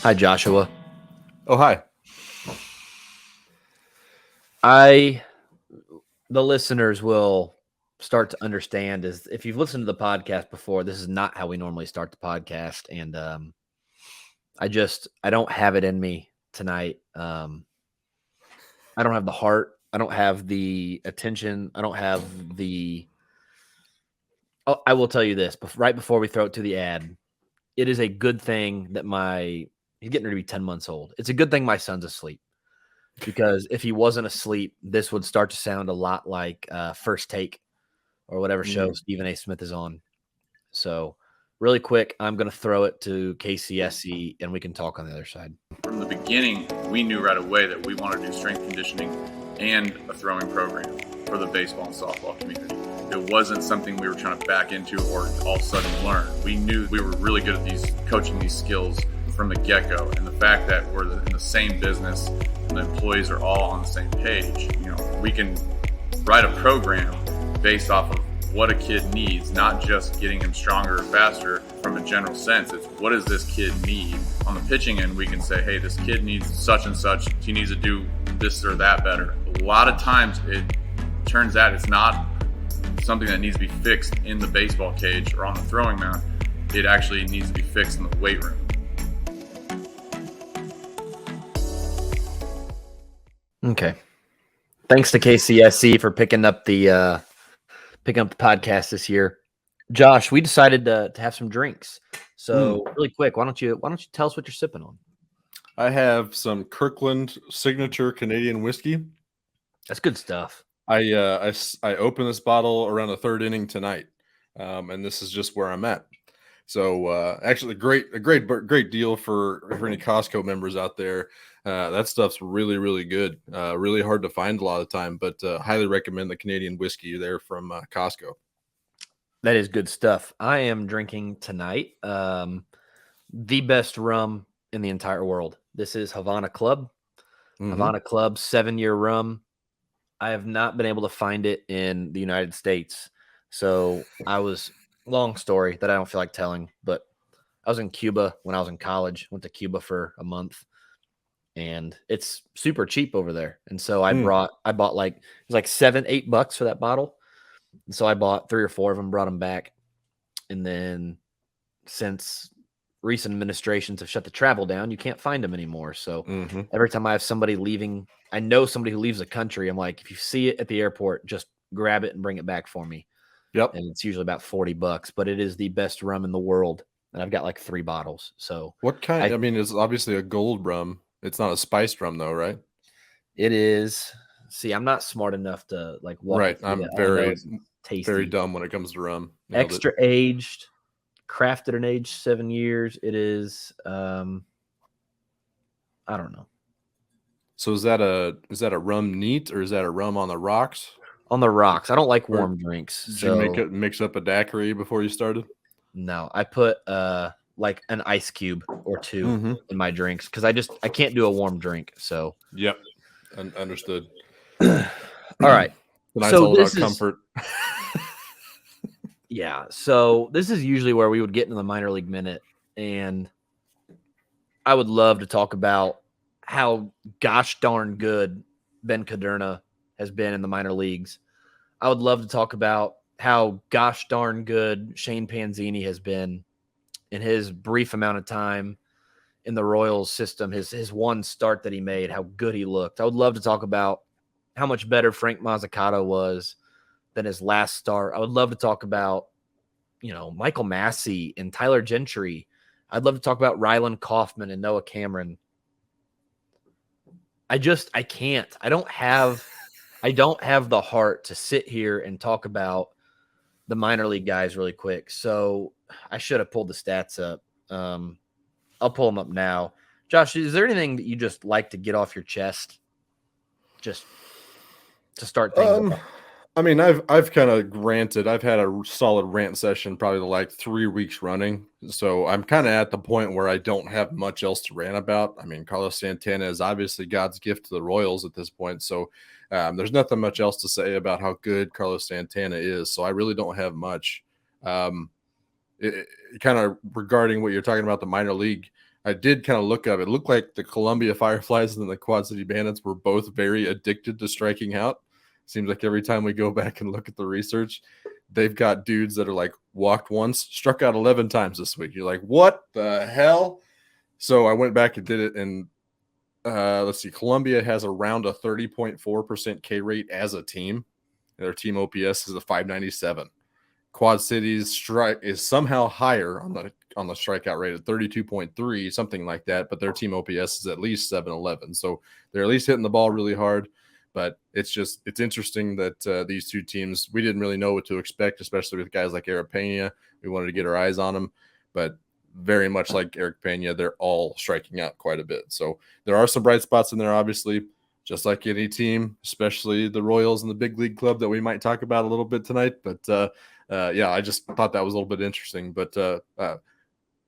Hi, Joshua. Oh, hi. The listeners will start to understand is if you've listened to the podcast before, this is not how we normally start the podcast. And I don't have it in me tonight. I don't have the heart. I don't have the attention. I don't have I will tell you this, right before we throw it to the ad, it is a good thing that he's getting ready to be 10 months old. It's a good thing my son's asleep. Because if he wasn't asleep, this would start to sound a lot like First Take or whatever show Stephen A. Smith is on. So really quick, I'm going to throw it to KCSC and we can talk on the other side. From the beginning, we knew right away that we wanted to do strength conditioning and a throwing program for the baseball and softball community. It wasn't something we were trying to back into or all of a sudden learn. We knew we were really good at coaching these skills from the get-go. And the fact that we're in the same business and the employees are all on the same page, we can write a program based off of what a kid needs, not just getting him stronger or faster from a general sense. It's what does this kid need? On the pitching end, we can say, hey, this kid needs such and such. He needs to do this or that better. A lot of times it turns out it's not something that needs to be fixed in the baseball cage or on the throwing mound. It actually needs to be fixed in the weight room. Okay. Thanks to KCSC for picking up the podcast this year. Josh, we decided to have some drinks. So really quick, why don't you tell us what you're sipping on? I have some Kirkland signature Canadian whiskey. That's good stuff. I opened this bottle around the third inning tonight, and this is just where I'm at. So actually, a great deal for any Costco members out there. That stuff's really, really good. Really hard to find a lot of the time, but highly recommend the Canadian whiskey there from Costco. That is good stuff. I am drinking tonight the best rum in the entire world. This is Havana Club. Havana Club 7-year rum. I have not been able to find it in the United States. So long story that I don't feel like telling, but I was in Cuba when I was in college, went to Cuba for a month, and it's super cheap over there. And so I bought like, it was like $7-8 for that bottle. And so I bought 3 or 4 of them, brought them back. And then since recent administrations have shut the travel down, you can't find them anymore. So every time I have somebody leaving, I know somebody who leaves the country, I'm like, if you see it at the airport, just grab it and bring it back for me. Yep. And it's usually about $40, but it is the best rum in the world. And I've got like 3 bottles. So what kind? I mean, it's obviously a gold rum. It's not a spiced rum though, right? It is. See, I'm not smart enough to like walk. Right. I'm very dumb when it comes to rum. Extra aged, crafted and aged 7 years. It is. I don't know. So is that a rum neat or is that a rum on the rocks? On the rocks. I don't like warm drinks. Did you mix up a daiquiri before you started? No, I put like an ice cube or 2 in my drinks because I can't do a warm drink. So yep, understood. All right, tonight's all about comfort. Yeah, so this is usually where we would get into the minor league minute, and I would love to talk about how gosh darn good Ben Caderna has been in the minor leagues. I would love to talk about how gosh darn good Shane Panzini has been in his brief amount of time in the Royals system, his one start that he made, how good he looked. I would love to talk about how much better Frank Mazzucato was than his last start. I would love to talk about, Michael Massey and Tyler Gentry. I'd love to talk about Rylan Kaufman and Noah Cameron. I can't. I don't have the heart to sit here and talk about the minor league guys really quick. So I should have pulled the stats up. I'll pull them up now. Josh, is there anything that you just like to get off your chest? Just to start things. I mean, I've kind of ranted. I've had a solid rant session probably like 3 weeks running. So I'm kind of at the point where I don't have much else to rant about. I mean, Carlos Santana is obviously God's gift to the Royals at this point. So there's nothing much else to say about how good Carlos Santana is. So I really don't have much. Kind of regarding what you're talking about, the minor league, I did kind of look up. It looked like the Columbia Fireflies and the Quad City Bandits were both very addicted to striking out. Seems like every time we go back and look at the research, they've got dudes that are like walked once, struck out 11 times this week. You're like, what the hell? So I went back and did it, and let's see. Columbia has around a 30.4% K rate as a team. Their team OPS is a 597. Quad City's strike is somehow higher on the strikeout rate at 32.3, something like that. But their team OPS is at least 711. So they're at least hitting the ball really hard. But it's interesting that these two teams, we didn't really know what to expect, especially with guys like Eric Pena. We wanted to get our eyes on them. But very much like Eric Pena, they're all striking out quite a bit. So there are some bright spots in there, obviously, just like any team, especially the Royals and the big league club that we might talk about a little bit tonight. But yeah, I just thought that was a little bit interesting. But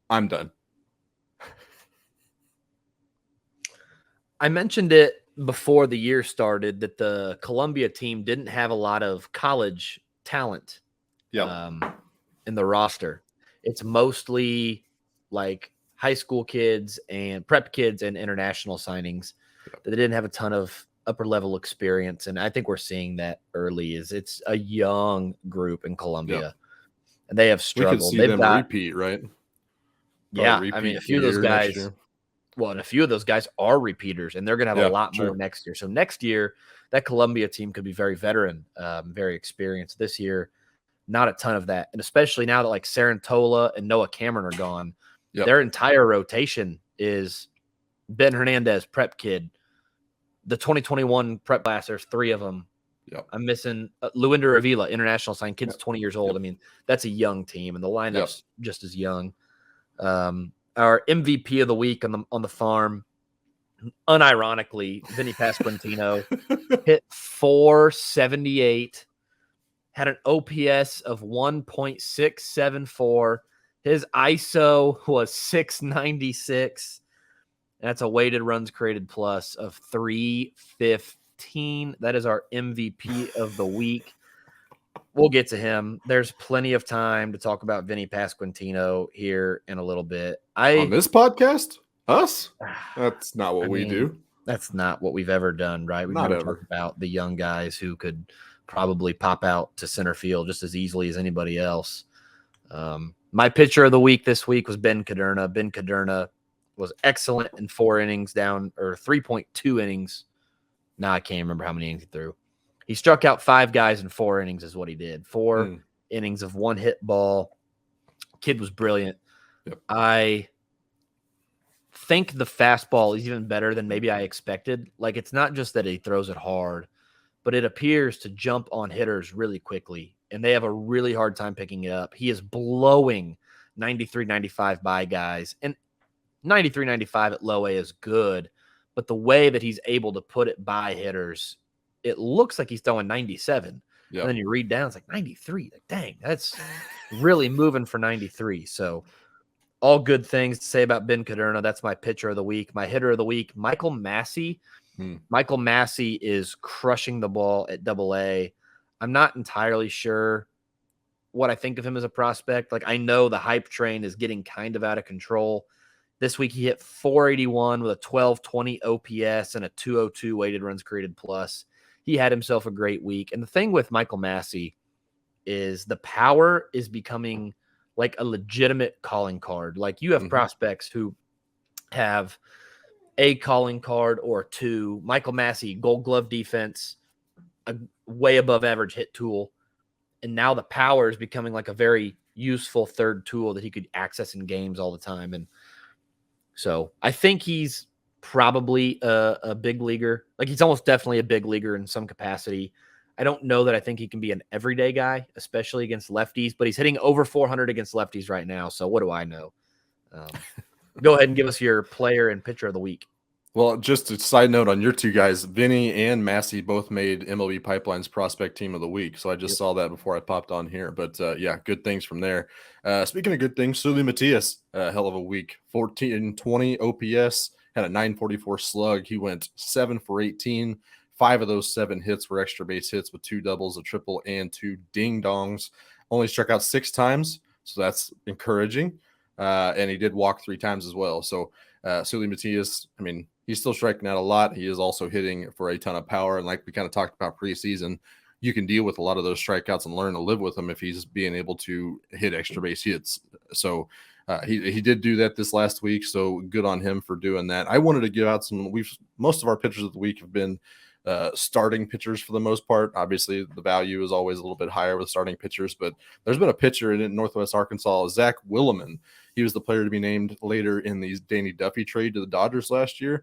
I'm done. I mentioned it before the year started that the Columbia team didn't have a lot of college talent in the roster. It's mostly like high school kids and prep kids and international signings. They didn't have a ton of upper level experience. And I think we're seeing that early. It's a young group in Columbia and they have struggled. We could see them repeat, right? Yeah. I mean, a few of those guys, and a few of those guys are repeaters, and they're going to have a lot more next year. So next year, that Columbia team could be very veteran, very experienced. This year, not a ton of that. And especially now that like Sarantola and Noah Cameron are gone, their entire rotation is Ben Hernandez, prep kid. The 2021 prep class, there's 3 of them. I'm missing Luinder Avila, international sign, kid's 20 years old. I mean, that's a young team, and the lineup's just as young. Our MVP of the week on the farm, unironically, Vinny Pasquantino hit .478, had an OPS of 1.674. His ISO was 696. That's a weighted runs created plus of 315. That is our MVP of the week. We'll get to him. There's plenty of time to talk about Vinny Pasquantino here in a little bit. On this podcast? Us? That's not what we do. That's not what we've ever done, right? We've never talked about the young guys who could probably pop out to center field just as easily as anybody else. My pitcher of the week this week was Ben Caderna. Ben Caderna was excellent in 4 innings down, or 3.2 innings. Now I can't remember how many innings he threw. He struck out 5 guys in 4 innings is what he did. 4 innings of 1 hit ball. Kid was brilliant. I think the fastball is even better than maybe I expected. Like, it's not just that he throws it hard, but it appears to jump on hitters really quickly, and they have a really hard time picking it up. He is blowing 93, 95 by guys, and 93, 95 at low A is good, but the way that he's able to put it by hitters, it looks like he's throwing 97. And then you read down, it's like 93. Like, dang, that's really moving for 93. So all good things to say about Ben Caderna. That's my pitcher of the week. My hitter of the week, Michael Massey. Michael Massey is crushing the ball at AA. I'm not entirely sure what I think of him as a prospect. Like, I know the hype train is getting kind of out of control. This week he hit .481 with a 1220 OPS and a 202 weighted runs created plus. He had himself a great week. And the thing with Michael Massey is the power is becoming like a legitimate calling card. Like, you have prospects who have a calling card or 2. Michael Massey, Gold Glove defense, a way above average hit tool. And now the power is becoming like a very useful third tool that he could access in games all the time. And so I think he's probably a big leaguer. Like, he's almost definitely a big leaguer in some capacity. I don't know that I think he can be an everyday guy, especially against lefties, but he's hitting over 400 against lefties right now. So what do I know? Go ahead and give us your player and pitcher of the week. Well, just a side note on your 2 guys, Vinny and Massey both made MLB Pipeline's prospect team of the week. So I just saw that before I popped on here. But yeah, good things from there. Speaking of good things, Sully Matias, hell of a week. 1420 OPS, had a 944 slug. He went 7 for 18. 5 of those 7 hits were extra base hits with 2 doubles, a triple, and 2 ding-dongs. Only struck out 6 times, so that's encouraging. And he did walk 3 times as well. So Sully Matias, I mean, he's still striking out a lot. He is also hitting for a ton of power. And like we kind of talked about preseason, you can deal with a lot of those strikeouts and learn to live with them if he's being able to hit extra base hits. So he did do that this last week. So good on him for doing that. I wanted to give out most of our pitchers of the week have been starting pitchers for the most part. Obviously, the value is always a little bit higher with starting pitchers, but there's been a pitcher in Northwest Arkansas, Zach Williman. He was the player to be named later in the Danny Duffy trade to the Dodgers last year.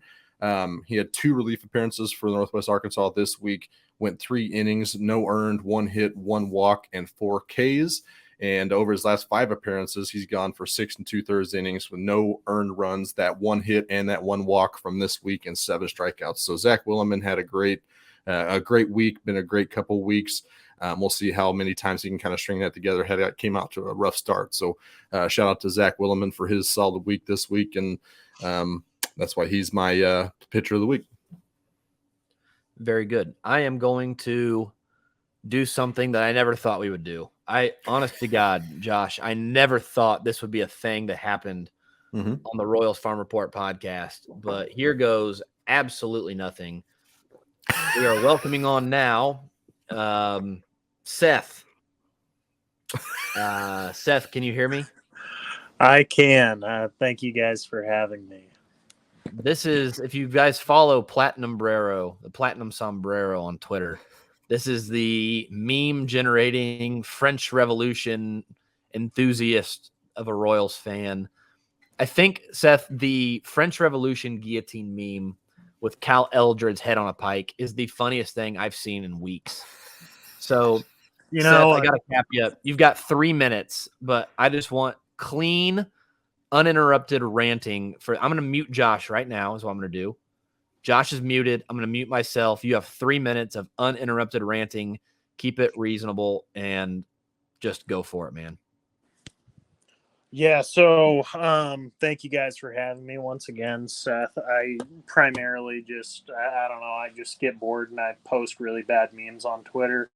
He had 2 relief appearances for Northwest Arkansas this week, went 3 innings, no earned, 1 hit, 1 walk, and 4 Ks. And over his last 5 appearances, he's gone for 6 2/3 innings with no earned runs, that 1 hit and that 1 walk from this week, and 7 strikeouts. So Zach Williman had a great week, been a great couple weeks. We'll see how many times he can kind of string that together. Came out to a rough start. So shout out to Zach Williman for his solid week this week. And that's why he's my pitcher of the week. Very good. I am going to do something that I never thought we would do. Honest to God, Josh, I never thought this would be a thing that happened on the Royals Farm Report podcast, but here goes absolutely nothing. We are welcoming on now Seth. Seth, can you hear me? I can. Thank you guys for having me. This is, if you guys follow the Platinum Sombrero on Twitter, this is the meme generating French Revolution enthusiast of a Royals fan. I think, Seth, the French Revolution guillotine meme with Cal Eldred's head on a pike is the funniest thing I've seen in weeks. So, Seth, I got to cap you up. You've got 3 minutes, but I just want clean, uninterrupted ranting. I'm going to mute Josh right now is what I'm going to do. Josh is muted. I'm going to mute myself. You have 3 minutes of uninterrupted ranting. Keep it reasonable and just go for it, man. Yeah, so thank you guys for having me once again, Seth. I primarily I don't know, I just get bored and I post really bad memes on Twitter.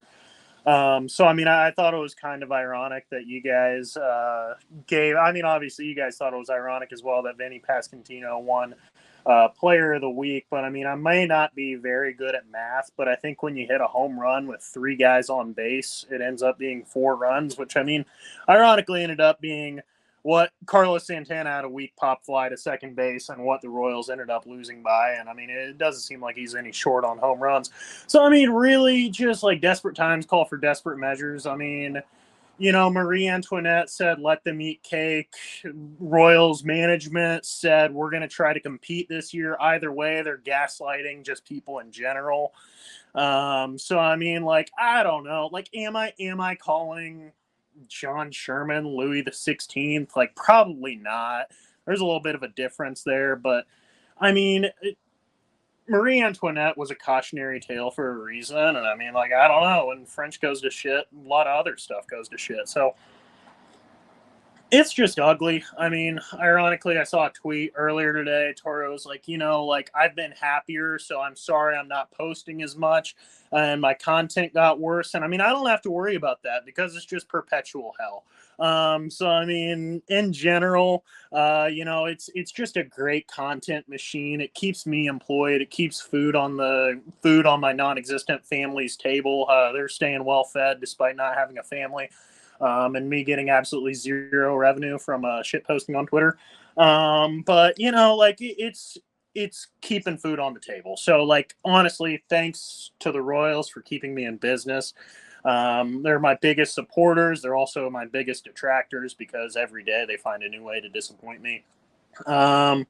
So, I mean, I thought it was kind of ironic that you guys obviously you guys thought it was ironic as well that Vinny Pasquantino won player of the week, but I mean, I may not be very good at math, but I think when you hit a home run with 3 guys on base, it ends up being 4 runs, which I mean, ironically ended up being what Carlos Santana had a weak pop fly to second base and what the Royals ended up losing by. And I mean, it doesn't seem like he's any short on home runs. So, I mean, really just like desperate times call for desperate measures. I mean, you know, Marie Antoinette said, let them eat cake. Royals management said, we're going to try to compete this year. Either way, they're gaslighting just people in general. So, I mean, like, I don't know. Like, am I calling John Sherman Louis the 16th? Like, probably not. There's a little bit of a difference there. But, I mean, Marie Antoinette was a cautionary tale for a reason, and I mean, like, I don't know, when French goes to shit, a lot of other stuff goes to shit, so it's just ugly. I mean, ironically, I saw a tweet earlier today, Toro was like, you know, like, I've been happier, so I'm sorry I'm not posting as much, and my content got worse, and I mean, I don't have to worry about that, because it's just perpetual hell. So I mean, in general, you know, it's just a great content machine. It keeps me employed. It keeps food on my non-existent family's table. They're staying well fed despite not having a family, and me getting absolutely zero revenue from shit posting on Twitter. But you know, like it's keeping food on the table. So like, honestly, thanks to the Royals for keeping me in business. They're my biggest supporters. They're also my biggest detractors because every day they find a new way to disappoint me. I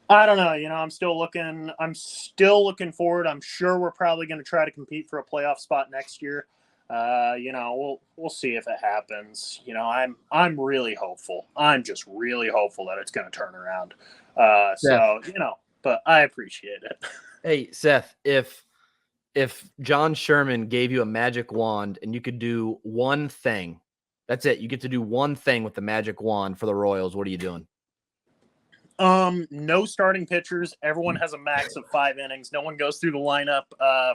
don't know. You know, I'm still looking forward. I'm sure we're probably going to try to compete for a playoff spot next year. You know, we'll see if it happens. You know, I'm really hopeful. I'm just really hopeful that it's going to turn around. So, you know, but I appreciate it. Hey, Seth, if John Sherman gave you a magic wand and you could do one thing, that's it. You get to do one thing with the magic wand for the Royals. What are you doing? No starting pitchers. Everyone has a max of 5 innings. No one goes through the lineup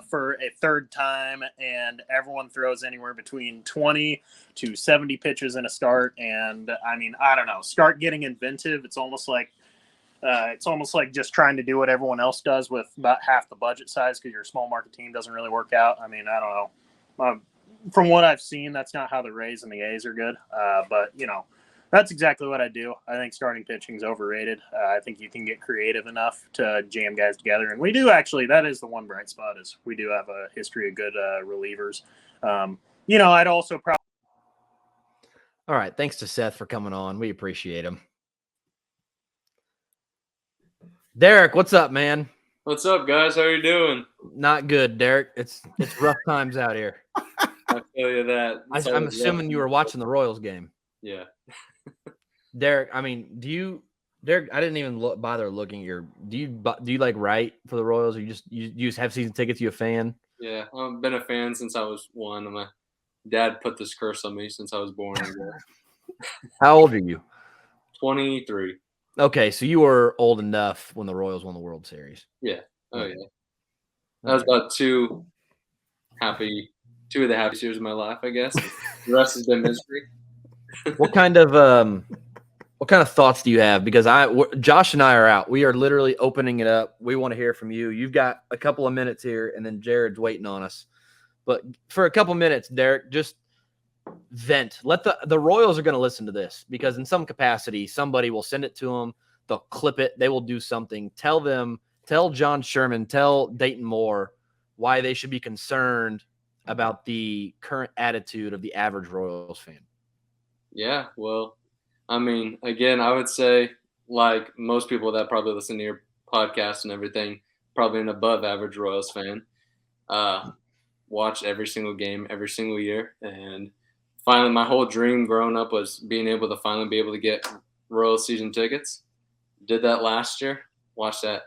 for a third time, and everyone throws anywhere between 20 to 70 pitches in a start. And I mean, I don't know. Start getting inventive. It's almost like It's almost like just trying to do what everyone else does with about half the budget size because your small market team doesn't really work out. I mean, I don't know. From what I've seen, that's not how the Rays and the A's are good. But, that's exactly what I do. I think starting pitching is overrated. I think you can get creative enough to jam guys together. And we do actually, that is the one bright spot is we do have a history of good relievers. I'd also probably. All right. Thanks to Seth for coming on. We appreciate him. Derek, what's up, man? What's up, guys? How are you doing? Not good, Derek. It's rough times out here. I feel you that. I'm assuming you were watching the Royals game. Yeah. Derek, I mean, Derek, I didn't even bother looking at do you like write for the Royals, or you just have season tickets? You a fan? Yeah, I've been a fan since I was 1. And my dad put this curse on me since I was born. How old are you? 23. Okay, so you were old enough when the Royals won the World Series. Yeah. Oh, yeah. That was about two of the happiest years of my life, I guess. The rest has been misery. What kind of thoughts do you have? Because Josh and I are out. We are literally opening it up. We want to hear from you. You've got a couple of minutes here, and then Jared's waiting on us. But for a couple minutes, Derek, just vent. Let the Royals are going to listen to this because in some capacity, somebody will send it to them. They'll clip it. They will do something. Tell John Sherman, tell Dayton Moore why they should be concerned about the current attitude of the average Royals fan. Yeah, well, I mean, again, I would say, like most people that probably listen to your podcast and everything, probably an above average Royals fan, watched every single game, every single year. And finally, my whole dream growing up was being able to finally be able to get Royals season tickets. Did that last year. Watched that.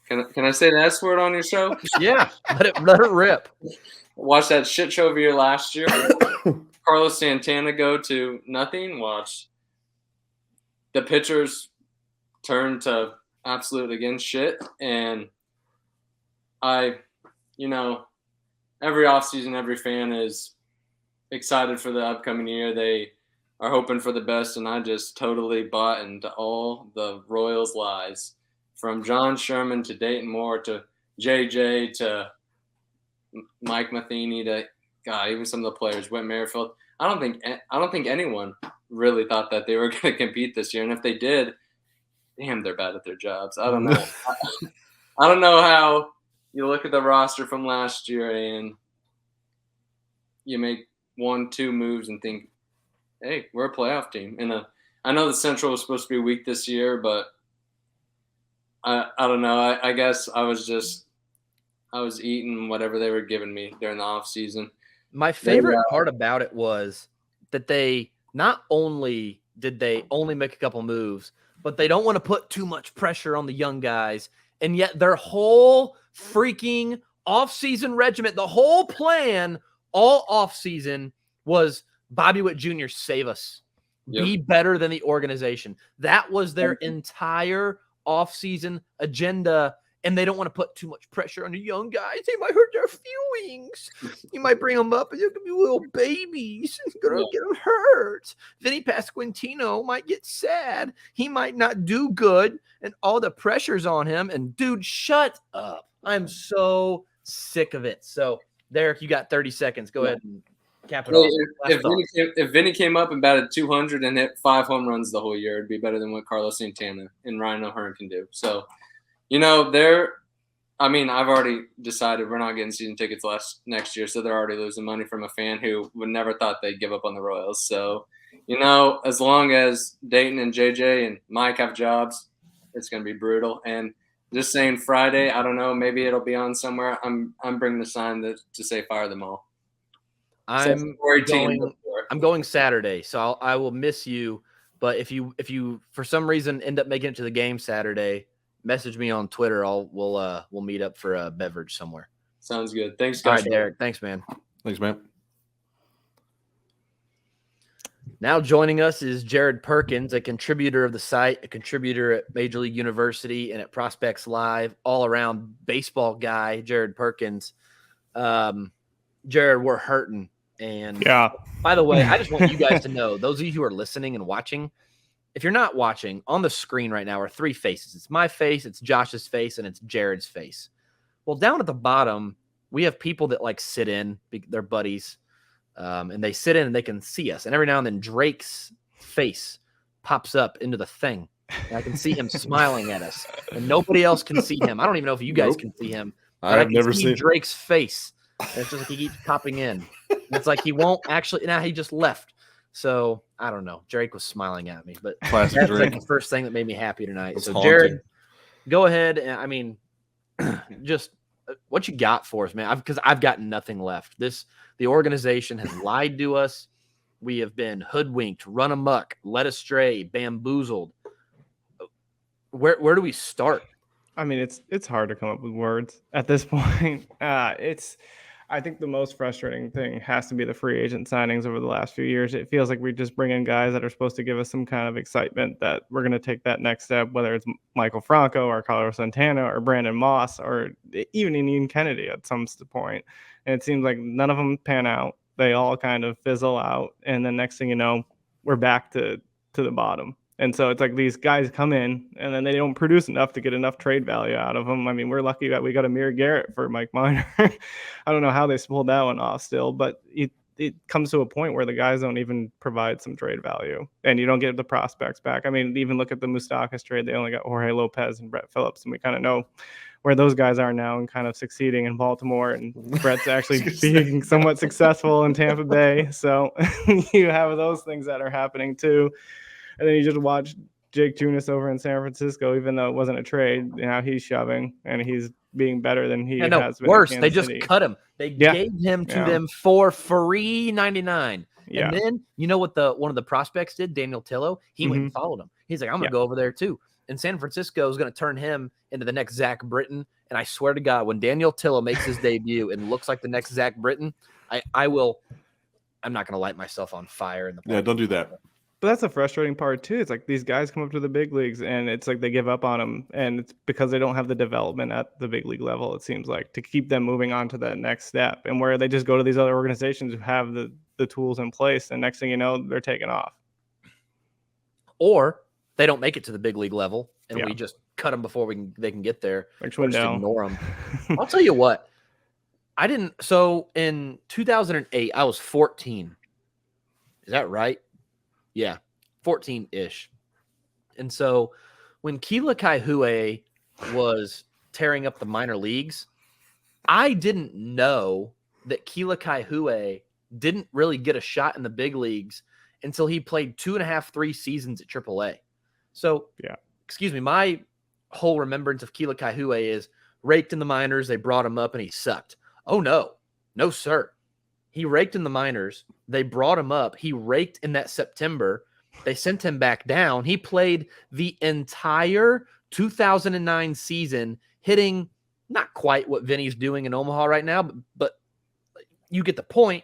Can I say the S word on your show? Yeah, let it rip. Watched that shit show of a year last year. Carlos Santana go to nothing. Watch the pitchers turn to absolute again shit. And every offseason, every fan is excited for the upcoming year. They are hoping for the best, and I just totally bought into all the Royals lies. From John Sherman to Dayton Moore to JJ to Mike Matheny to even some of the players, Whit Merrifield. I don't think anyone really thought that they were going to compete this year, and if they did, damn, they're bad at their jobs. I don't know. I don't know how you look at the roster from last year and you make 1-2 moves and think, hey, we're a playoff team. And I know the Central was supposed to be weak this year, but I don't know. I guess I was eating whatever they were giving me during the off season. My favorite part about it was that they not only did they only make a couple moves, but they don't want to put too much pressure on the young guys. And yet their whole freaking off-season regiment, the whole plan all off-season was Bobby Witt Jr. save us. Yep. Be better than the organization. That was their entire off-season agenda, and they don't want to put too much pressure on the young guys. They might hurt their feelings. You might bring them up, and they're going to be little babies. It's going to get them hurt. Vinny Pasquantino might get sad. He might not do good, and all the pressure's on him. And, dude, shut up. I'm so sick of it. So, Derek, you got 30 seconds. Go ahead and cap it off. If Vinny came up and batted 200 and hit 5 home runs the whole year, it'd be better than what Carlos Santana and Ryan O'Hearn can do. So, I've already decided we're not getting season tickets next year, so they're already losing money from a fan who would never thought they'd give up on the Royals. So, as long as Dayton and JJ and Mike have jobs, it's going to be brutal. And just saying Friday, I don't know, maybe it'll be on somewhere. I'm bringing the sign to say fire them all. I'm going Saturday, so I will miss you. But if you for some reason end up making it to the game Saturday, message me on Twitter. We'll meet up for a beverage somewhere. Sounds good. Thanks, guys. All right, Derek. Thanks, man. Thanks, man. Now joining us is Jared Perkins, a contributor of the site, a contributor at Major League University and at Prospects Live, all-around baseball guy, Jared Perkins. Jared, we're hurting. And yeah. By the way, I just want you guys to know, those of you who are listening and watching, if you're not watching, on the screen right now are three faces. It's my face, it's Josh's face, and it's Jared's face. Well, down at the bottom, we have people that like sit in, they're buddies, and they sit in and they can see us. And every now and then Drake's face pops up into the thing. And I can see him smiling at us, and nobody else can see him. I don't even know if you guys can see him. But I've never seen Drake's face. It's just like he keeps popping in. It's like he won't actually. Now he just left. So I don't know. Drake was smiling at me, but Classic that's Drake. like the first thing that made me happy tonight. That's So haunting. Jared, go ahead. And I mean, just what you got for us, man? Because I've got nothing left. The organization has lied to us. We have been hoodwinked, run amok, led astray, bamboozled. Where do we start? I mean, it's hard to come up with words at this point. I think the most frustrating thing has to be the free agent signings over the last few years. It feels like we just bring in guys that are supposed to give us some kind of excitement that we're going to take that next step, whether it's Michael Franco or Carlos Santana or Brandon Moss or even Ian Kennedy at some point. And it seems like none of them pan out. They all kind of fizzle out. And then next thing you know, we're back to the bottom. And so it's like these guys come in and then they don't produce enough to get enough trade value out of them. I mean, we're lucky that we got Amir Garrett for Mike Minor. I don't know how they pulled that one off still, but it comes to a point where the guys don't even provide some trade value and you don't get the prospects back. I mean, even look at the Moustakas trade. They only got Jorge Lopez and Brett Phillips, and we kind of know where those guys are now and kind of succeeding in Baltimore, and Brett's actually being somewhat successful in Tampa Bay. So you have those things that are happening too. And then you just watch Jake Junis over in San Francisco, even though it wasn't a trade. Now he's shoving and he's being better than he has been. Worse, they just cut him. They gave him to them for free $99. Yeah. And then you know what one of the prospects did? Daniel Tillo. He went and followed him. He's like, I'm gonna go over there too. And San Francisco is gonna turn him into the next Zach Britton. And I swear to God, when Daniel Tillo makes his debut and looks like the next Zach Britton, I will. I'm not gonna light myself on fire in the. Yeah, don't do that. But that's the frustrating part too. It's like these guys come up to the big leagues and it's like they give up on them, and it's because they don't have the development at the big league level, it seems like, to keep them moving on to that next step, and where they just go to these other organizations who have the tools in place, and next thing you know, they're taking off. Or they don't make it to the big league level and we just cut them before they can get there. Like or just ignore them. I'll tell you what. So in 2008, I was 14. Is that right? Yeah, 14-ish. And so when Keila Kaihue was tearing up the minor leagues, I didn't know that Keila Kaihue didn't really get a shot in the big leagues until he played 2.5, 3 seasons at AAA. So, excuse me, my whole remembrance of Keila Kaihue is raked in the minors, they brought him up, and he sucked. Oh, no, sir. He raked in the minors. They brought him up. He raked in that September. They sent him back down. He played the entire 2009 season, hitting not quite what Vinny's doing in Omaha right now, but you get the point.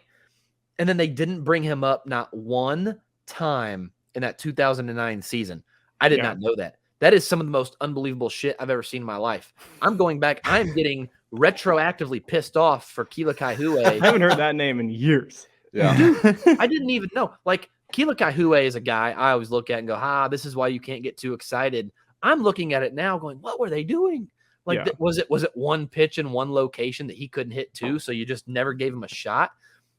And then they didn't bring him up not one time in that 2009 season. I did not know that. That is some of the most unbelievable shit I've ever seen in my life. I'm going back. I'm getting retroactively pissed off for Keila Kaihue. I haven't heard that name in years. Yeah. Dude, I didn't even know. Like, Keila Kaihue is a guy I always look at and go, this is why you can't get too excited. I'm looking at it now going, what were they doing? Like, was it one pitch in one location that he couldn't hit two, so you just never gave him a shot?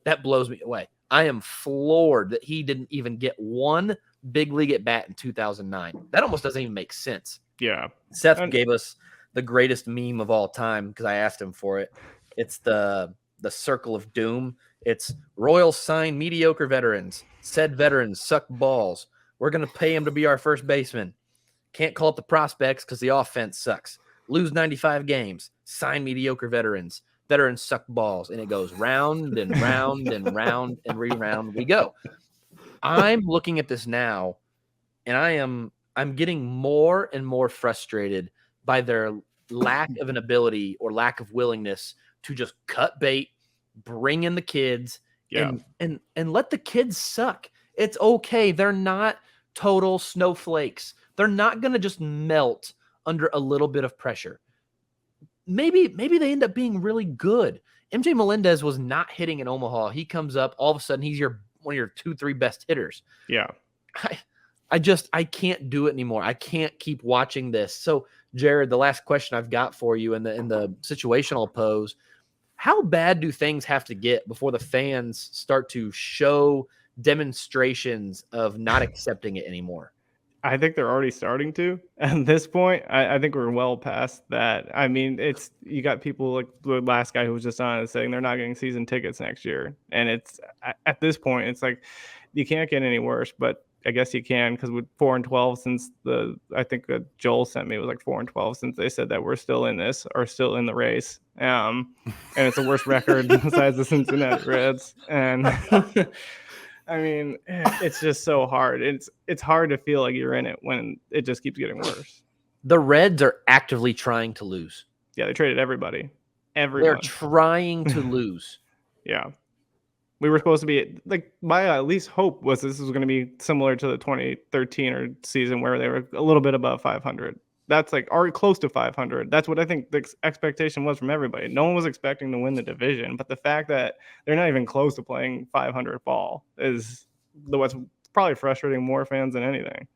That blows me away. I am floored that he didn't even get one big league at bat in 2009. That almost doesn't even make sense. Yeah. Seth gave us the greatest meme of all time because I asked him for it. It's the circle of doom. It's Royals sign mediocre veterans. Said veterans suck balls. We're going to pay him to be our first baseman. Can't call up the prospects because the offense sucks. Lose 95 games. Sign mediocre veterans. Veterans suck balls. And it goes round and round and round and re-round we go. I'm looking at this now, and I'm getting more and more frustrated by their lack of an ability or lack of willingness to just cut bait, bring in the kids, and let the kids suck. It's okay. They're not total snowflakes. They're not going to just melt under a little bit of pressure. Maybe they end up being really good. MJ Melendez was not hitting in Omaha. He comes up, all of a sudden he's one of your 2-3 best hitters. Yeah. I can't do it anymore. I can't keep watching this. So, Jared, the last question I've got for you in the situational pose, how bad do things have to get before the fans start to show demonstrations of not accepting it anymore? I think they're already starting to. At this point, I think we're well past that. I mean, you got people like the last guy who was just on saying they're not getting season tickets next year. And it's at this point, it's like you can't get any worse, but I guess you can, because with 4-12 since I think Joel sent me was like 4-12 since they said that we're still in this or still in the race. And it's the worst record besides the Cincinnati Reds. And I mean, it's just so hard. It's hard to feel like you're in it when it just keeps getting worse. The Reds are actively trying to lose. Yeah, they traded everybody. They're trying to lose. Yeah. We were supposed to be like, my at least hope was this was going to be similar to the 2013 season where they were a little bit above 500. That's like already close to 500. That's what I think the expectation was from everybody. No one was expecting to win the division, but the fact that they're not even close to playing 500 ball is what's probably frustrating more fans than anything.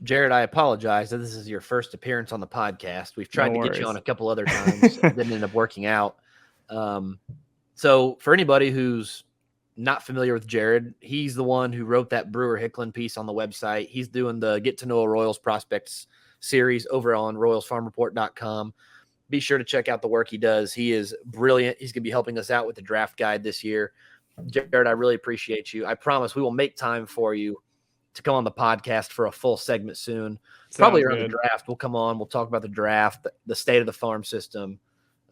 Jared, I apologize that this is your first appearance on the podcast. We've tried to get you on a couple other times. Didn't end up working out. So for anybody who's not familiar with Jared, he's the one who wrote that Brewer Hicklin piece on the website. He's doing the Get to Know a Royals Prospects series over on RoyalsFarmReport.com. Be sure to check out the work he does. He is brilliant. He's going to be helping us out with the draft guide this year. Jared, I really appreciate you. I promise we will make time for you to come on the podcast for a full segment soon. Probably around the draft. We'll come on. We'll talk about the draft, the state of the farm system.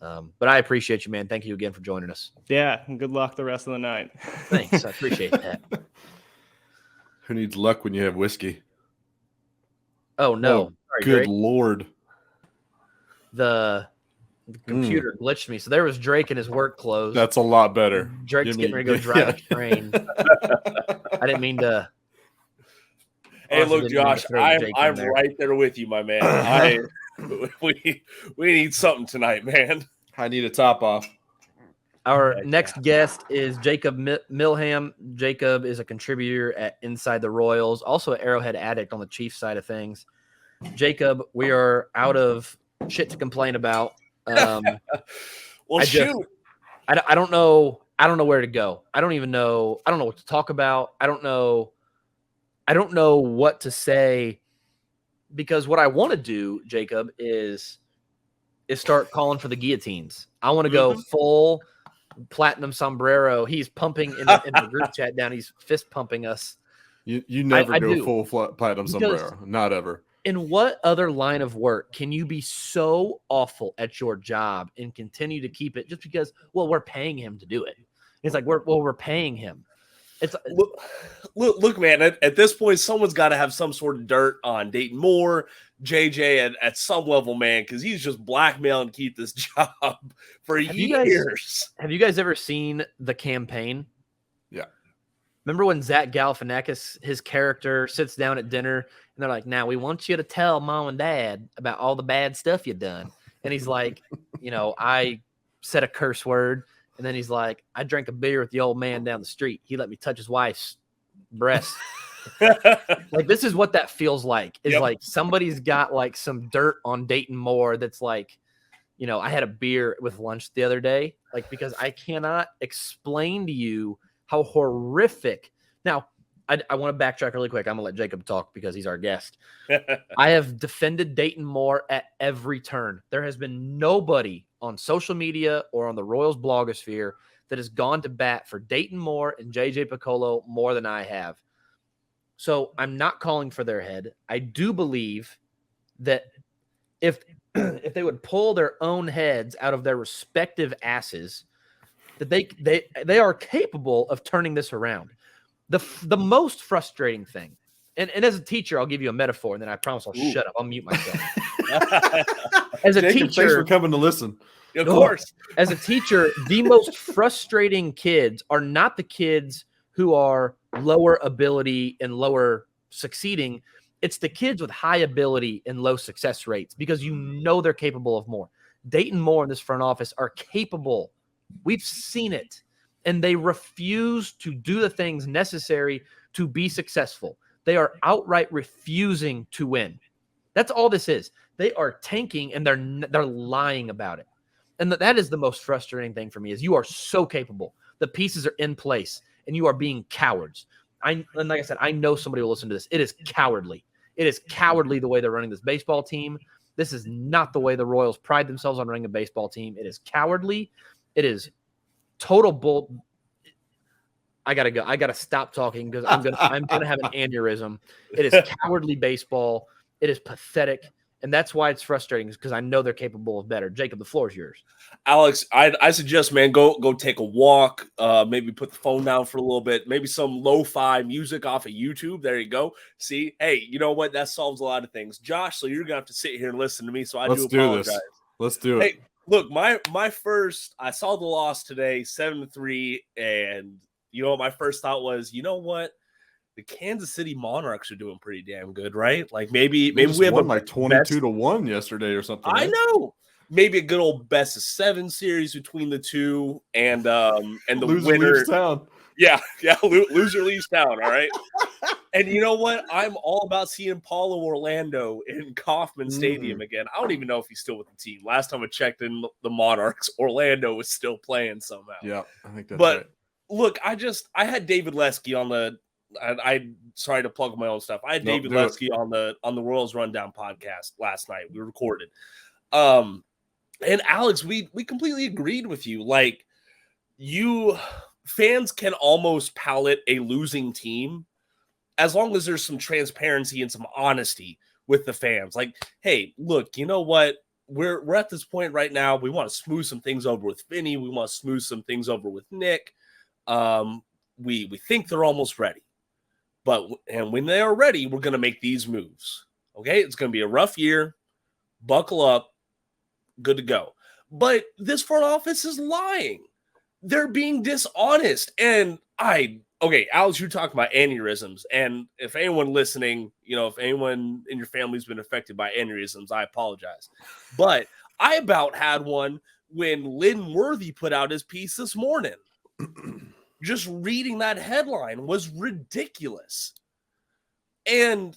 But I appreciate you, man. Thank you again for joining us. Yeah, and good luck the rest of the night. Thanks. I appreciate that. Who needs luck when you have whiskey? Oh, no. Oh, sorry, good Drake. Lord. The computer glitched me. So there was Drake in his work clothes. That's a lot better. Drake's getting ready to go drive a train. I didn't mean to. Hey, look, Josh, I'm right there with you, my man. We need something tonight, man. I need a top off. Our next guest is Jacob Milham. Jacob is a contributor at Inside the Royals, also an Arrowhead addict on the Chiefs side of things. Jacob, we are out of shit to complain about. Well, shoot. I don't know where to go. I don't know what to talk about. I don't know what to say, because what I want to do, Jacob, is start calling for the guillotines. I want to go full platinum sombrero. He's pumping in the group chat down. He's fist pumping us. You never go full platinum sombrero. Not ever. In what other line of work can you be so awful at your job and continue to keep it just because, well, we're paying him to do it? It's like, we're paying him. Look, man, at this point, someone's got to have some sort of dirt on Dayton Moore, JJ at some level, man, because he's just blackmailing to keep this job for years. Have you guys ever seen The Campaign? Yeah. Remember when Zach Galifianakis, his character, sits down at dinner and they're like, now we want you to tell mom and dad about all the bad stuff you've done. And he's like, I said a curse word. And then he's like, I drank a beer with the old man down the street. He let me touch his wife's breast. Like, this is what that feels like. Is like somebody's got like some dirt on Dayton Moore that's like, I had a beer with lunch the other day, like, because I cannot explain to you how horrific. Now, I want to backtrack really quick. I'm going to let Jacob talk because he's our guest. I have defended Dayton Moore at every turn. There has been nobody on social media or on the Royals blogosphere that has gone to bat for Dayton Moore and JJ Piccolo more than I have. So I'm not calling for their head. I do believe that if they would pull their own heads out of their respective asses, that they are capable of turning this around. The most frustrating thing, and as a teacher, I'll give you a metaphor, and then I promise I'll shut up. I'll mute myself. As a Jacob, teacher, thanks for coming to listen. Of course. As a teacher, the most frustrating kids are not the kids who are lower ability and lower succeeding. It's the kids with high ability and low success rates, because they're capable of more. Dayton Moore in this front office are capable. We've seen it. And they refuse to do the things necessary to be successful. They are outright refusing to win. That's all this is. They are tanking, and they're lying about it. And that is the most frustrating thing for me is you are so capable. The pieces are in place, and you are being cowards. And like I said, I know somebody will listen to this. It is cowardly. It is cowardly the way they're running this baseball team. This is not the way the Royals pride themselves on running a baseball team. It is cowardly. It is total bull. I gotta go. I gotta stop talking because I'm gonna have an aneurysm. It is cowardly baseball. It is pathetic, and that's why it's frustrating. Because I know they're capable of better. Jacob, the floor is yours. Alex, I suggest, man, go take a walk. Maybe put the phone down for a little bit. Maybe some lo-fi music off of YouTube. There you go. See, hey, you know what? That solves a lot of things. Josh, so you're gonna have to sit here and listen to me. So Let's do apologize. this. Let's do it. Hey, look, my first. I saw the loss today, 7-3, and you know what my first thought was? You know what? The Kansas City Monarchs are doing pretty damn good, right? Like maybe we have won like 22-1 yesterday or something. I know. Maybe a good old best of 7 series between the two, and the loser winner leaves town. Yeah, loser leaves town. All right. And you know what? I'm all about seeing Paulo Orlando in Kauffman Stadium again. I don't even know if he's still with the team. Last time I checked in the Monarchs, Orlando was still playing somehow. Yeah, I think that's but right. Look, I had David Lesky on the. I sorry to plug my own stuff. I had David Lesky on the Royals Rundown podcast last night. We recorded. And Alex, we completely agreed with you. Like, you fans can almost palate a losing team as long as there's some transparency and some honesty with the fans. Like, hey, look, you know what? We're at this point right now. We want to smooth some things over with Vinny. We want to smooth some things over with Nick. We think they're almost ready. And when they are ready, we're going to make these moves. Okay? It's going to be a rough year. Buckle up. Good to go. But this front office is lying. They're being dishonest. And okay, Alex, you're talking about aneurysms. And if anyone listening, if anyone in your family's been affected by aneurysms, I apologize. But I about had one when Lynn Worthy put out his piece this morning. Just reading that headline was ridiculous. And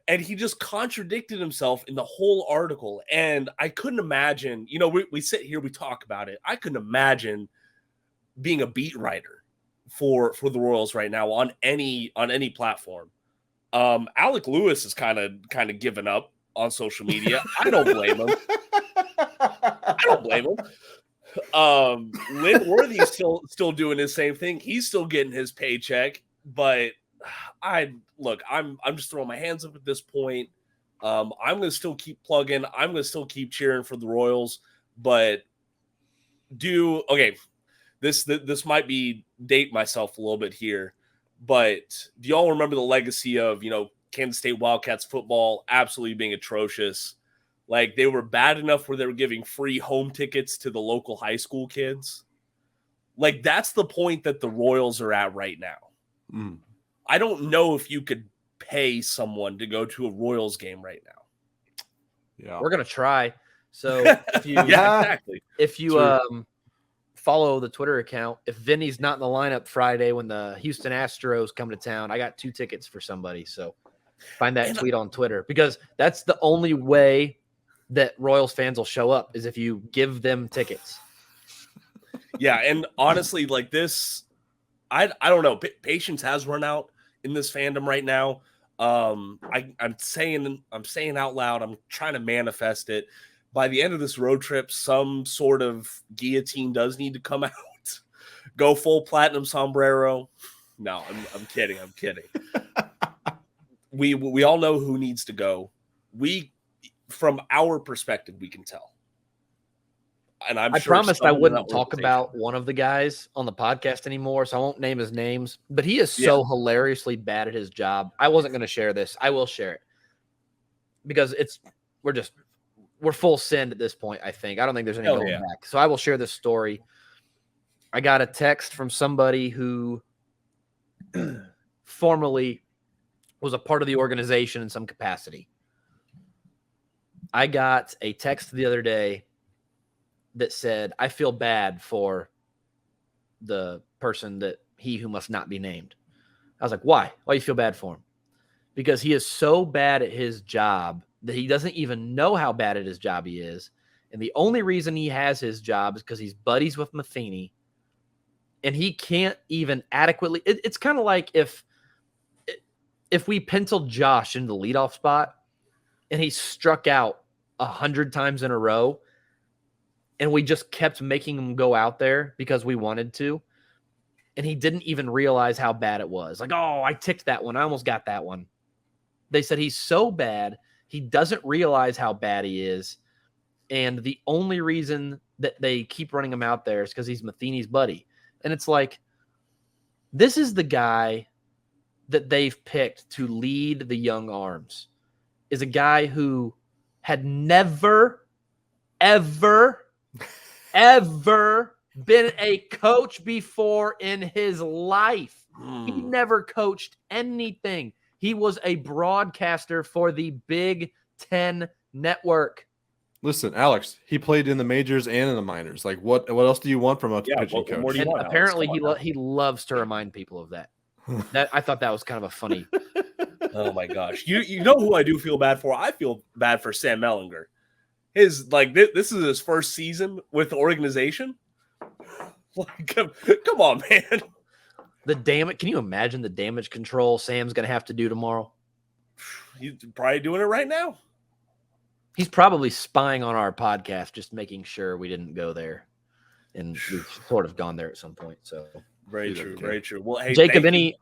and he just contradicted himself in the whole article. And I couldn't imagine, we sit here, we talk about it. I couldn't imagine being a beat writer for the Royals right now on any platform. Alec Lewis is kind of given up on social media. I don't blame him. Lynn Worthy's still doing his same thing. He's still getting his paycheck, but I'm just throwing my hands up at this point. I'm going to still keep plugging. I'm going to still keep cheering for the Royals, but this might be date myself a little bit here, but do y'all remember the legacy of, Kansas State Wildcats football absolutely being atrocious? Like, they were bad enough where they were giving free home tickets to the local high school kids. Like, that's the point that the Royals are at right now. I don't know if you could pay someone to go to a Royals game right now. Yeah, we're gonna try. So if you exactly. If you follow the Twitter account, if Vinny's not in the lineup Friday when the Houston Astros come to town, I got 2 tickets for somebody. So find that tweet on Twitter, because that's the only way that Royals fans will show up, is if you give them tickets. Yeah, and honestly, like this, I don't know. Patience has run out in this fandom right now. I'm saying out loud, I'm trying to manifest it. By the end of this road trip, some sort of guillotine does need to come out. Go full platinum sombrero. No, I'm kidding. We all know who needs to go. From our perspective, we can tell. And I promised I wouldn't talk about one of the guys on the podcast anymore, so I won't name his names. But he is so hilariously bad at his job. I wasn't going to share this. I will share it because we're full send at this point. I think I don't think there's any going back. So I will share this story. I got a text from somebody who formerly was a part of the organization in some capacity. I got a text the other day that said, I feel bad for the person that who must not be named. I was like, why? Why you feel bad for him? Because he is so bad at his job that he doesn't even know how bad at his job he is. And the only reason he has his job is because he's buddies with Matheny. And he can't even adequately. It's kind of like if we penciled Josh in the leadoff spot and he struck out 100 times in a row, and we just kept making him go out there because we wanted to, and he didn't even realize how bad it was. Like, oh, I ticked that one. I almost got that one. They said he's so bad, he doesn't realize how bad he is. And the only reason that they keep running him out there is because he's Matheny's buddy. And it's like, this is the guy that they've picked to lead the young arms, is a guy who had never, ever, ever been a coach before in his life. He never coached anything. He was a broadcaster for the Big Ten Network. Listen, Alex, he played in the majors and in the minors. Like, what else do you want from a pitching coach? What do you want, apparently, he loves to remind people of that. I thought that was kind of a funny. Oh my gosh! You know who I do feel bad for? I feel bad for Sam Mellinger. This is his first season with the organization. Like, come on, man. Can you imagine the damage control Sam's going to have to do tomorrow? He's probably doing it right now. He's probably spying on our podcast, just making sure we didn't go there. And we've sort of gone there at some point. So very true, very true. Well, hey, Jacob, I'm going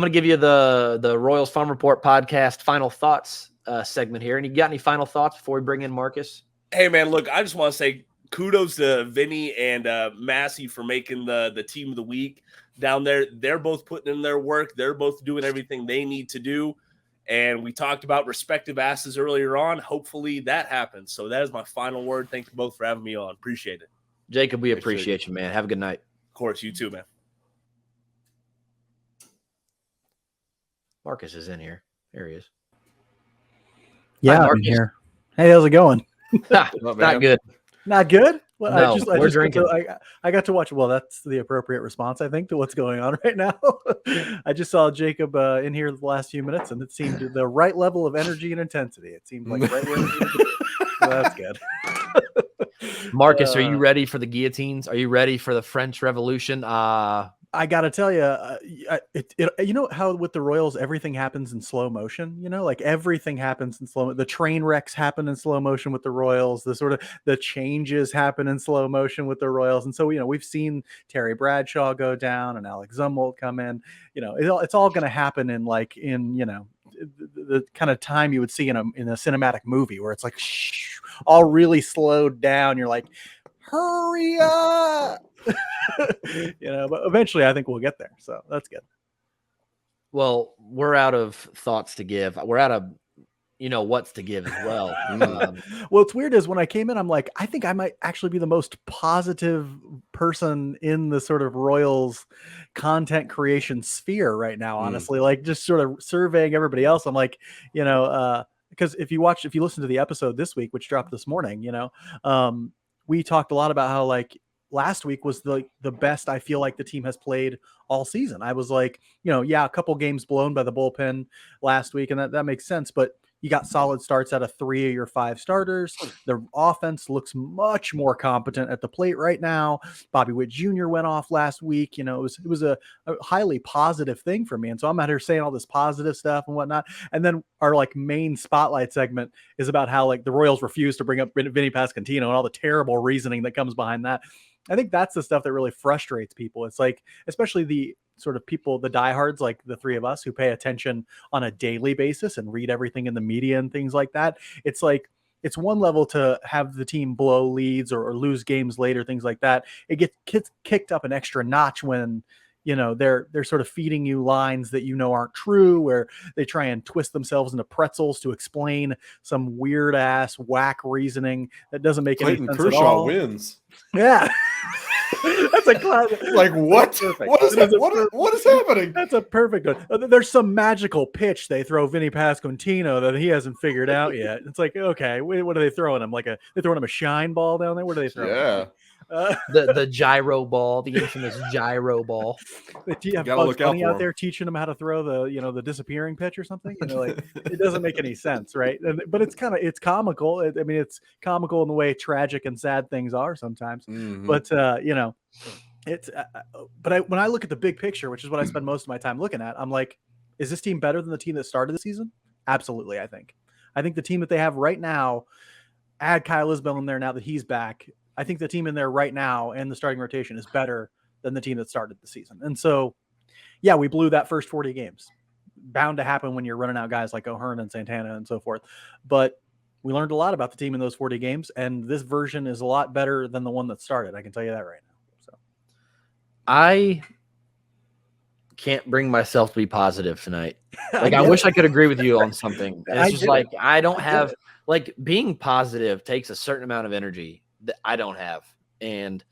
to give you the Royals Farm Report podcast final thoughts segment here. And you got any final thoughts before we bring in Marcus? Hey, man, look, I just want to say kudos to Vinny and Massey for making the team of the week down there. They're both putting in their work. They're both doing everything they need to do. And we talked about respective asses earlier on. Hopefully that happens. So that is my final word. Thank you both for having me on. Appreciate it. Jacob, we appreciate you, man. Have a good night. Of course, you too, man. Marcus is in here. There he is. Yeah, Hi, I'm here. Hey, how's it going? Not good. Not good? Well, No, we're drinking. I got to watch. Well, that's the appropriate response, I think, to what's going on right now. I just saw Jacob in here the last few minutes, and it seemed the right level of energy and intensity. It seemed like right where so that's good. Marcus, are you ready for the guillotines? Are you ready for the French Revolution? I got to tell you, you know how with the Royals, everything happens in slow motion, like everything happens in slow. The train wrecks happen in slow motion with the Royals. The changes happen in slow motion with the Royals. And so, we've seen Terry Bradshaw go down and Alex Zumwalt come in, it's all going to happen in the kind of time you would see in a cinematic movie where it's like, all really slowed down. You're like, hurry up. But eventually I think we'll get there. So that's good. Well, we're out of thoughts to give. We're out of, what's to give as well. Well, it's weird is when I came in, I'm like, I think I might actually be the most positive person in the sort of Royals content creation sphere right now, honestly, like just sort of surveying everybody else. I'm like, because if you listen to the episode this week, which dropped this morning, we talked a lot about how like last week was the best I feel like the team has played all season. I was like, a couple games blown by the bullpen last week, and that makes sense. But you got solid starts out of 3 of your 5 starters. The offense looks much more competent at the plate right now. Bobby Witt Jr. went off last week. It was a highly positive thing for me. And so I'm out here saying all this positive stuff and whatnot. And then our like main spotlight segment is about how like the Royals refuse to bring up Vinny Pasquantino and all the terrible reasoning that comes behind that. I think that's the stuff that really frustrates people. It's like, especially the sort of people, the diehards, like the three of us who pay attention on a daily basis and read everything in the media and things like that. It's like, it's one level to have the team blow leads or lose games later, things like that. It gets kicked up an extra notch when, they're sort of feeding you lines that aren't true, where they try and twist themselves into pretzels to explain some weird ass whack reasoning that doesn't make any sense Kershaw at all. Wins. Yeah. That's a classic. Like what? What is that? What is happening? That's a perfect one. There's some magical pitch they throw Vinny Pasquantino that he hasn't figured out yet. It's like, okay, what are they throwing him? They throwing him a shine ball down there? What are they throwing? Yeah. The gyro ball, the infamous gyro ball. You have Gotta Bugs look out Bunny for out 'em. there teaching them how to throw the disappearing pitch or something. Like it doesn't make any sense, right? But it's comical. I mean, it's comical in the way tragic and sad things are sometimes. Mhm. But it's. When I look at the big picture, which is what I spend most of my time looking at, I'm like, is this team better than the team that started the season? Absolutely, I think the team that they have right now, add Kyle Isbell in there now that he's back. I think the team in there right now and the starting rotation is better than the team that started the season. And so, yeah, we blew that first 40 games. Bound to happen when you're running out guys like O'Hearn and Santana and so forth. But we learned a lot about the team in those 40 games, and this version is a lot better than the one that started. I can tell you that right now. So I can't bring myself to be positive tonight. Like, I wish I could agree with you on something. It's just like, I don't have, like, being positive takes a certain amount of energy that I don't have. And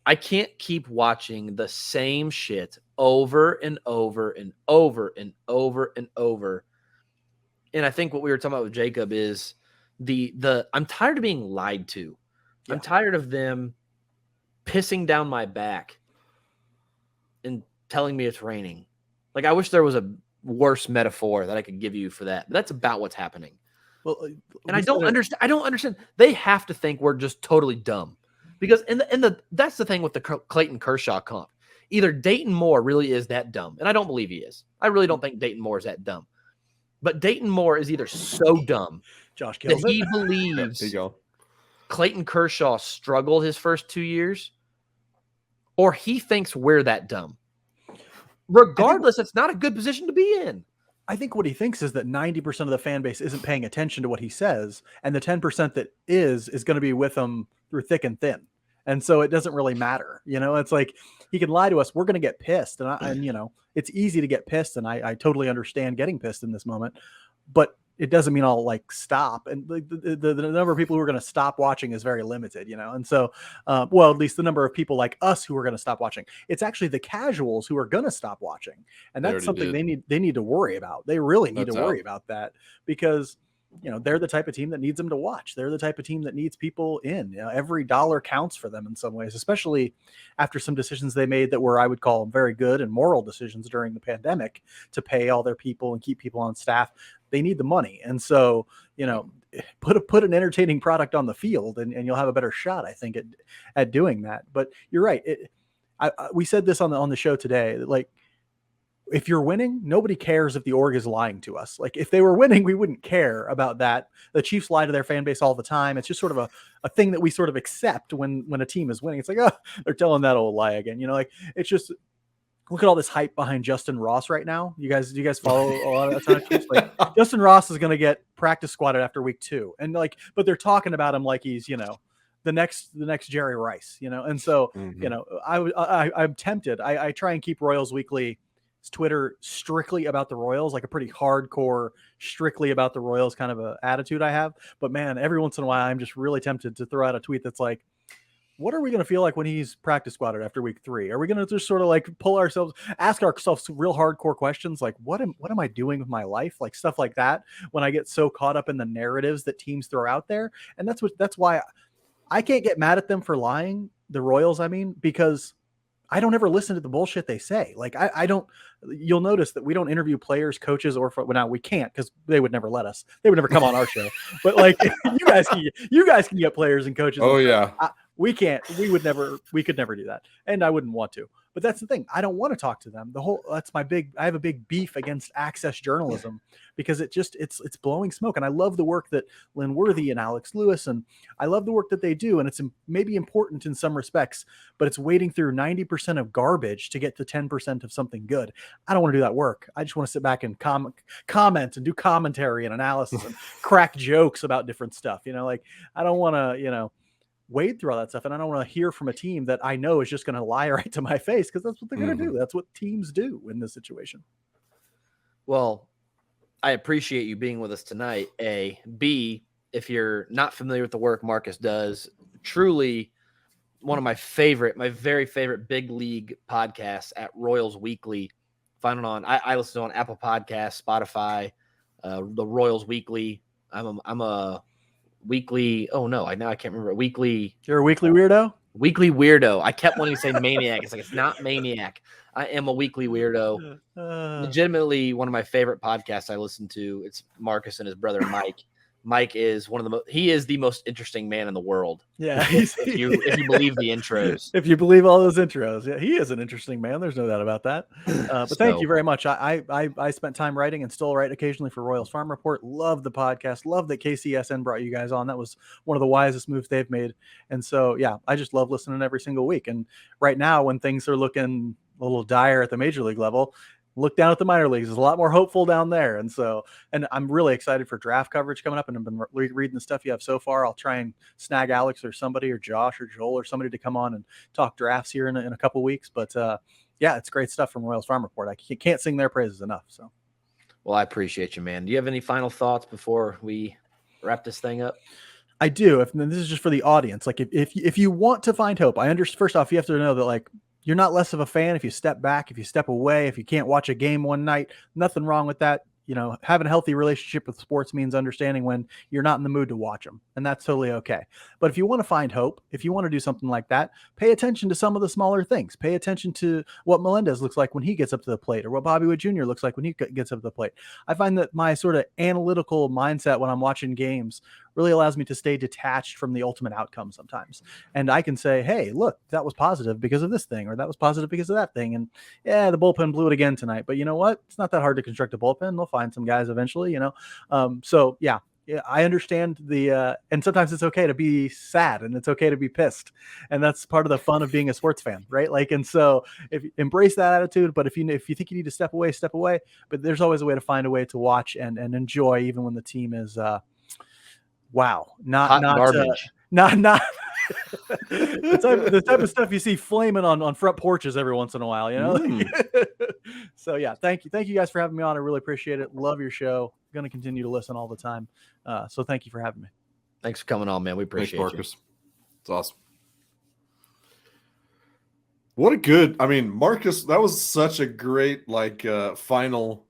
I can't keep watching the same shit over and over and over and over and over. And I think what we were talking about with Jacob is I'm tired of being lied to. Yeah. I'm tired of them pissing down my back and telling me it's raining. Like, I wish there was a worse metaphor that I could give you for that. But that's about what's happening. Well, and I don't understand. They have to think we're just totally dumb, because that's the thing with the Clayton Kershaw comp. Either Dayton Moore really is that dumb, and I don't believe he is. I really don't think Dayton Moore is that dumb. But Dayton Moore is either so dumb Josh that he believes Clayton Kershaw struggled his first 2 years, or he thinks we're that dumb. Regardless, it's not a good position to be in. I think what he thinks is that 90% of the fan base isn't paying attention to what he says, and the 10% that is going to be with him through thick and thin. And so it doesn't really matter. It's like he can lie to us. We're going to get pissed. And it's easy to get pissed. And I totally understand getting pissed in this moment, but it doesn't mean I'll stop. And the number of people who are going to stop watching is very limited, And so, at least the number of people like us who are going to stop watching. It's actually the casuals who are going to stop watching. And that's something they need to worry about. They really need to worry about that, because they're the type of team that needs them to watch. They're the type of team that needs people in. Every dollar counts for them in some ways, especially after some decisions they made that were, I would call them, very good and moral decisions during the pandemic to pay all their people and keep people on staff. They need the money. And so, put an entertaining product on the field and you'll have a better shot, I think, at doing that. But you're right. We said this on the show today, that if you're winning, nobody cares if the org is lying to us. Like, if they were winning, we wouldn't care about that. The Chiefs lie to their fan base all the time. It's just sort of a thing that we sort of accept when a team is winning. It's like, oh, they're telling that old lie again. It's just, look at all this hype behind Justin Ross right now. Do you guys follow a lot of that Chiefs? Justin Ross is going to get practice squatted after week 2. And but they're talking about him like he's, the next Jerry Rice, And so, I'm tempted. I try and keep Royals Weekly Twitter strictly about the Royals, like a pretty hardcore, strictly about the Royals kind of a attitude I have. But man, every once in a while, I'm just really tempted to throw out a tweet that's like, what are we going to feel like when he's practice squatted after week 3? Are we going to just sort of ask ourselves real hardcore questions? Like, what am I doing with my life? Like, stuff like that, when I get so caught up in the narratives that teams throw out there. And that's why I can't get mad at them for lying, the Royals, because I don't ever listen to the bullshit they say. I don't, you'll notice that we don't interview players, coaches, now we can't, because they would never let us. They would never come on our show. But you guys can get players and coaches. Oh, yeah. We can't. We could never do that. And I wouldn't want to. But that's the thing. I don't want to talk to them. I have a big beef against access journalism, because it's blowing smoke. And I love the work that Lynn Worthy and Alex Lewis, and I love the work that they do. And it's maybe important in some respects, but it's wading through 90% of garbage to get to 10% of something good. I don't want to do that work. I just want to sit back and comment and do commentary and analysis and crack jokes about different stuff. I don't want to, wade through all that stuff. And I don't want to hear from a team that I know is just going to lie right to my face, because that's what they're going to do. That's what teams do in this situation. Well, I appreciate you being with us tonight, A. B, if you're not familiar with the work Marcus does, truly one of my very favorite big league podcasts at Royals Weekly. Find it on, I listen to it on Apple Podcasts, Spotify, the Royals Weekly. I'm a weekly. Oh no, I can't remember. Weekly. You're a weekly weirdo. Weekly weirdo. I kept wanting to say maniac. It's like, it's not maniac. I am a weekly weirdo. Legitimately, one of my favorite podcasts I listen to. It's Marcus and his brother Mike. Mike is one of the he is the most interesting man in the world. Yeah, if you believe the intros. If you believe all those intros, yeah, he is an interesting man. There's no doubt about that. But thank you very much. I spent time writing and still write occasionally for Royals Farm Report. Love the podcast. Love that KCSN brought you guys on. That was one of the wisest moves they've made. And so, yeah, I just love listening every single week. And right now, when things are looking a little dire at the major league level, look down at the minor leagues. There's a lot more hopeful down there. And so, and I'm really excited for draft coverage coming up, and I've been reading the stuff you have so far. I'll try and snag Alex or somebody or Josh or Joel or somebody to come on and talk drafts here in a couple weeks. But yeah, it's great stuff from Royals Farm Report. I can't sing their praises enough. So, well, I appreciate you, man. Do you have any final thoughts before we wrap this thing up? I do. This is just for the audience. Like if you want to find hope, first off, you have to know that, like, you're not less of a fan if you step back, if you step away, if you can't watch a game one night. Nothing wrong with that. You know, having a healthy relationship with sports means understanding when you're not in the mood to watch them, and that's totally okay. But if you want to find hope, if you want to do something like that, pay attention to some of the smaller things. Pay attention to what Melendez looks like when he gets up to the plate, or what Bobby Witt Jr. looks like when he gets up to the plate. I find that my sort of analytical mindset when I'm watching games really allows me to stay detached from the ultimate outcome sometimes. And I can say, hey, look, that was positive because of this thing, or that was positive because of that thing. And yeah, the bullpen blew it again tonight, but you know what? It's not that hard to construct a bullpen. They'll find some guys eventually, you know? So yeah, I understand and sometimes it's okay to be sad, and it's okay to be pissed. And that's part of the fun of being a sports fan, right? Like, and so if you embrace that attitude, but if you think you need to step away, but there's always a way to find a way to watch and enjoy, even when the team is, wow, not garbage. Not the type of stuff you see flaming on front porches every once in a while, you know. So yeah, thank you guys for having me on. I really appreciate it. Love your show. Going to continue to listen all the time. So thank you for having me. Thanks for coming on, man. We appreciate Marcus. It's awesome. What a good, Marcus, that was such a great final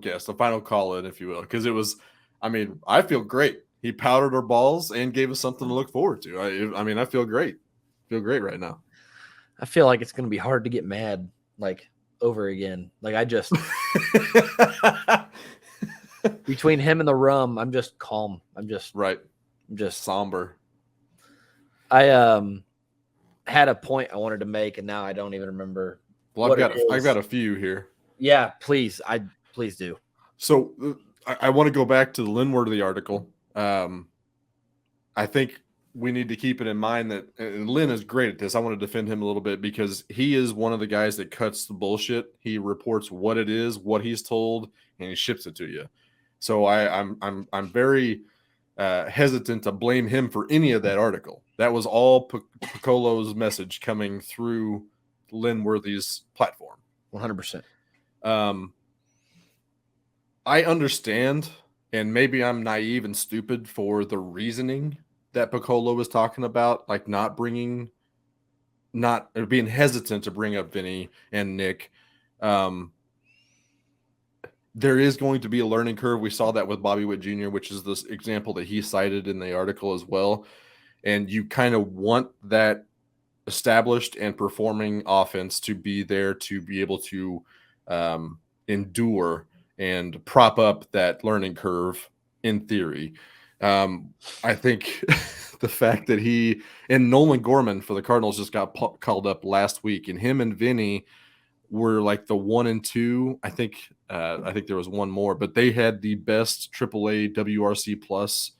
guest, a final call in, if you will, because it was, I feel great. He powdered our balls and gave us something to look forward to. I feel great. Right now. I feel like it's going to be hard to get mad over again. I just between him and the rum, I'm just calm. I'm just somber. I had a point I wanted to make, and now I don't even remember. Well, I've got a few here. Yeah, please do. So I want to go back to the Linworthy article. I think we need to keep it in mind that Lynn is great at this. I want to defend him a little bit because he is one of the guys that cuts the bullshit. He reports what it is, what he's told, and he ships it to you. So I'm very hesitant to blame him for any of that article. That was all Piccolo's message coming through Linworthy's platform. 100%. I understand, and maybe I'm naive and stupid for the reasoning that Piccolo was talking about, like being hesitant to bring up Vinny and Nick. There is going to be a learning curve. We saw that with Bobby Witt Jr., which is this example that he cited in the article as well. And you kind of want that established and performing offense to be there to be able to endure and prop up that learning curve in theory. I think the fact that he and Nolan Gorman for the Cardinals just got called up last week, and him and Vinny were like the 1 and 2. I think there was one more, but they had the best AAA WRC plus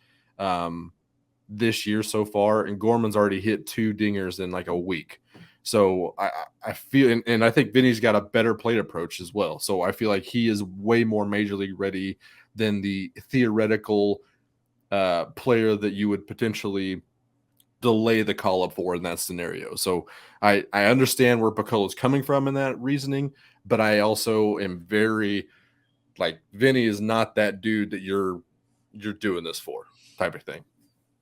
this year so far, and Gorman's already hit 2 dingers in like a week. So I feel, and I think Vinny's got a better plate approach as well. So I feel like he is way more major league ready than the theoretical player that you would potentially delay the call up for in that scenario. So I understand where Piccolo's coming from in that reasoning, but I also am very Vinny is not that dude that you're doing this for type of thing.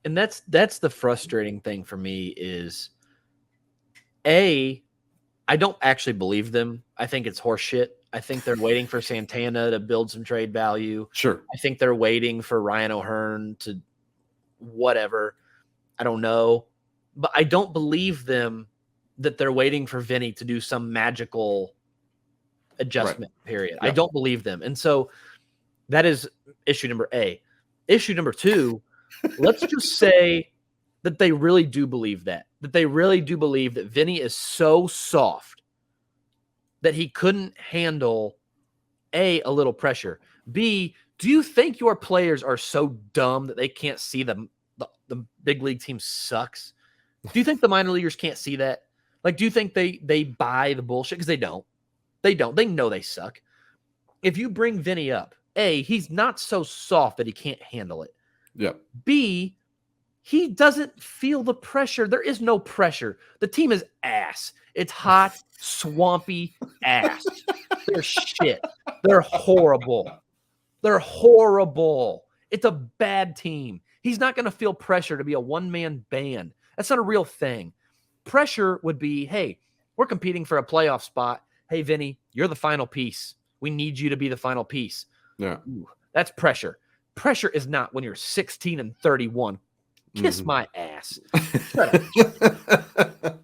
And that's the frustrating thing for me is I don't actually believe them. I think it's horseshit. I think they're waiting for Santana to build some trade value. Sure. I think they're waiting for Ryan O'Hearn to whatever. I don't know. but I don't believe them that they're waiting for Vinny to do some magical adjustment period. Yeah. I don't believe them. And so that is issue number A. Issue number 2, let's just say that they really do believe that they really do believe that Vinny is so soft that he couldn't handle A, a little pressure. B, do you think your players are so dumb that they can't see the big league team sucks? Do you think the minor leaguers can't see that? Like, do you think they buy the bullshit? Because they don't. They don't. They know they suck. If you bring Vinny up, A, he's not so soft that he can't handle it. Yeah. B, he doesn't feel the pressure. There is no pressure. The team is ass. It's hot, swampy ass. They're shit. They're horrible. They're horrible. It's a bad team. He's not going to feel pressure to be a one-man band. That's not a real thing. Pressure would be, hey, we're competing for a playoff spot. Hey, Vinny, you're the final piece. We need you to be the final piece. Yeah. Ooh, that's pressure. Pressure is not when you're 16 and 31. Kiss my ass. Shut up.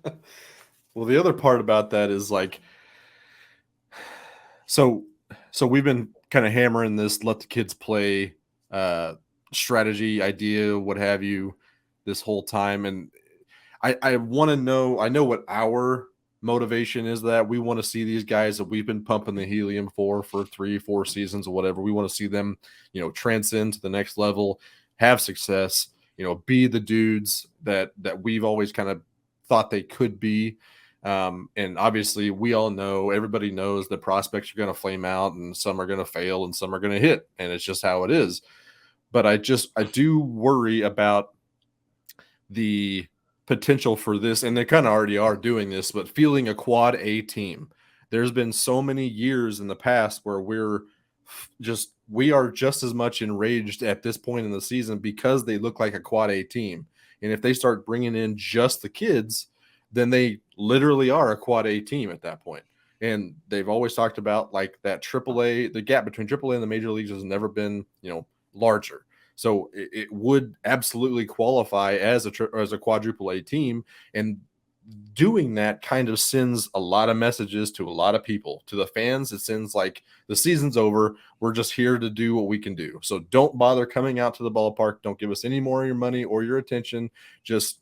Well, the other part about that is like, so we've been kind of hammering this let the kids play strategy idea, what have you, this whole time. And I want to know, I know what our motivation is, that we want to see these guys that we've been pumping the helium for 3-4 seasons or whatever. We want to see them, transcend to the next level, have success, be the dudes that we've always kind of thought they could be. And obviously we all know, everybody knows that prospects are going to flame out and some are going to fail and some are going to hit. And it's just how it is. But I do worry about the potential for this, and they kind of already are doing this, but fielding a quad A team. There's been so many years in the past where we are just as much enraged at this point in the season because they look like a quad A team. And if they start bringing in just the kids, then they literally are a quad A team at that point. And they've always talked about like that AAA, the gap between AAA and the major leagues has never been, larger. So it would absolutely qualify as a quadruple A team. And doing that kind of sends a lot of messages to a lot of people. To the fans, it sends like the season's over. We're just here to do what we can do. So don't bother coming out to the ballpark. Don't give us any more of your money or your attention. Just,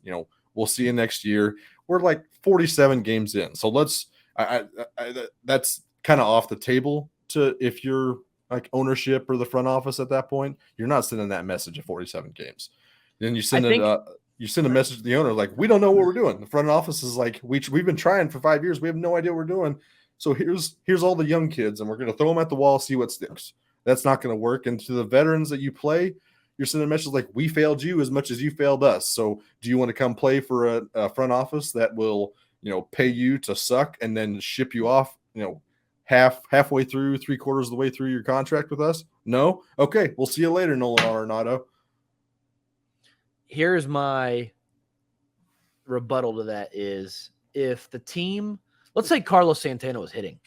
we'll see you next year. We're like 47 games in. So that's kind of off the table to, if you're like ownership or the front office at that point, you're not sending that message at 47 games. Then you send a message to the owner like, we don't know what we're doing. The front office is like, we've been trying for 5 years. We have no idea what we're doing. So here's all the young kids, and we're going to throw them at the wall, see what sticks. That's not going to work. And to the veterans that you play, you're sending a message like, we failed you as much as you failed us. So do you want to come play for a front office that will, pay you to suck and then ship you off, halfway through, 3/4 of the way through your contract with us? No? Okay, we'll see you later, Nolan Arenado. Here's my rebuttal to that is, if the team, let's say Carlos Santana was hitting.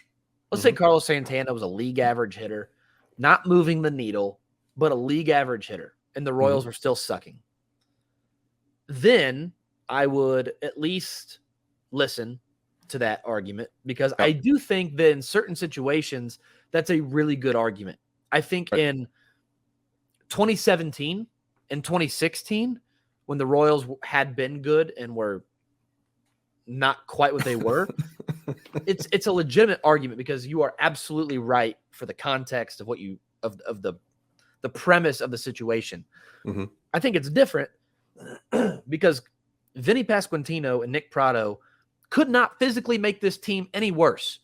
Let's say Carlos Santana was a league average hitter, not moving the needle, but a league average hitter, and the Royals were still sucking. Then I would at least listen to that argument, because I do think that in certain situations, that's a really good argument. I think in 2017 and 2016, when the Royals had been good and were not quite what they were, it's a legitimate argument, because you are absolutely right for the context of what you of the premise of the situation. I think it's different because Vinny Pasquantino and Nick Pratto could not physically make this team any worse.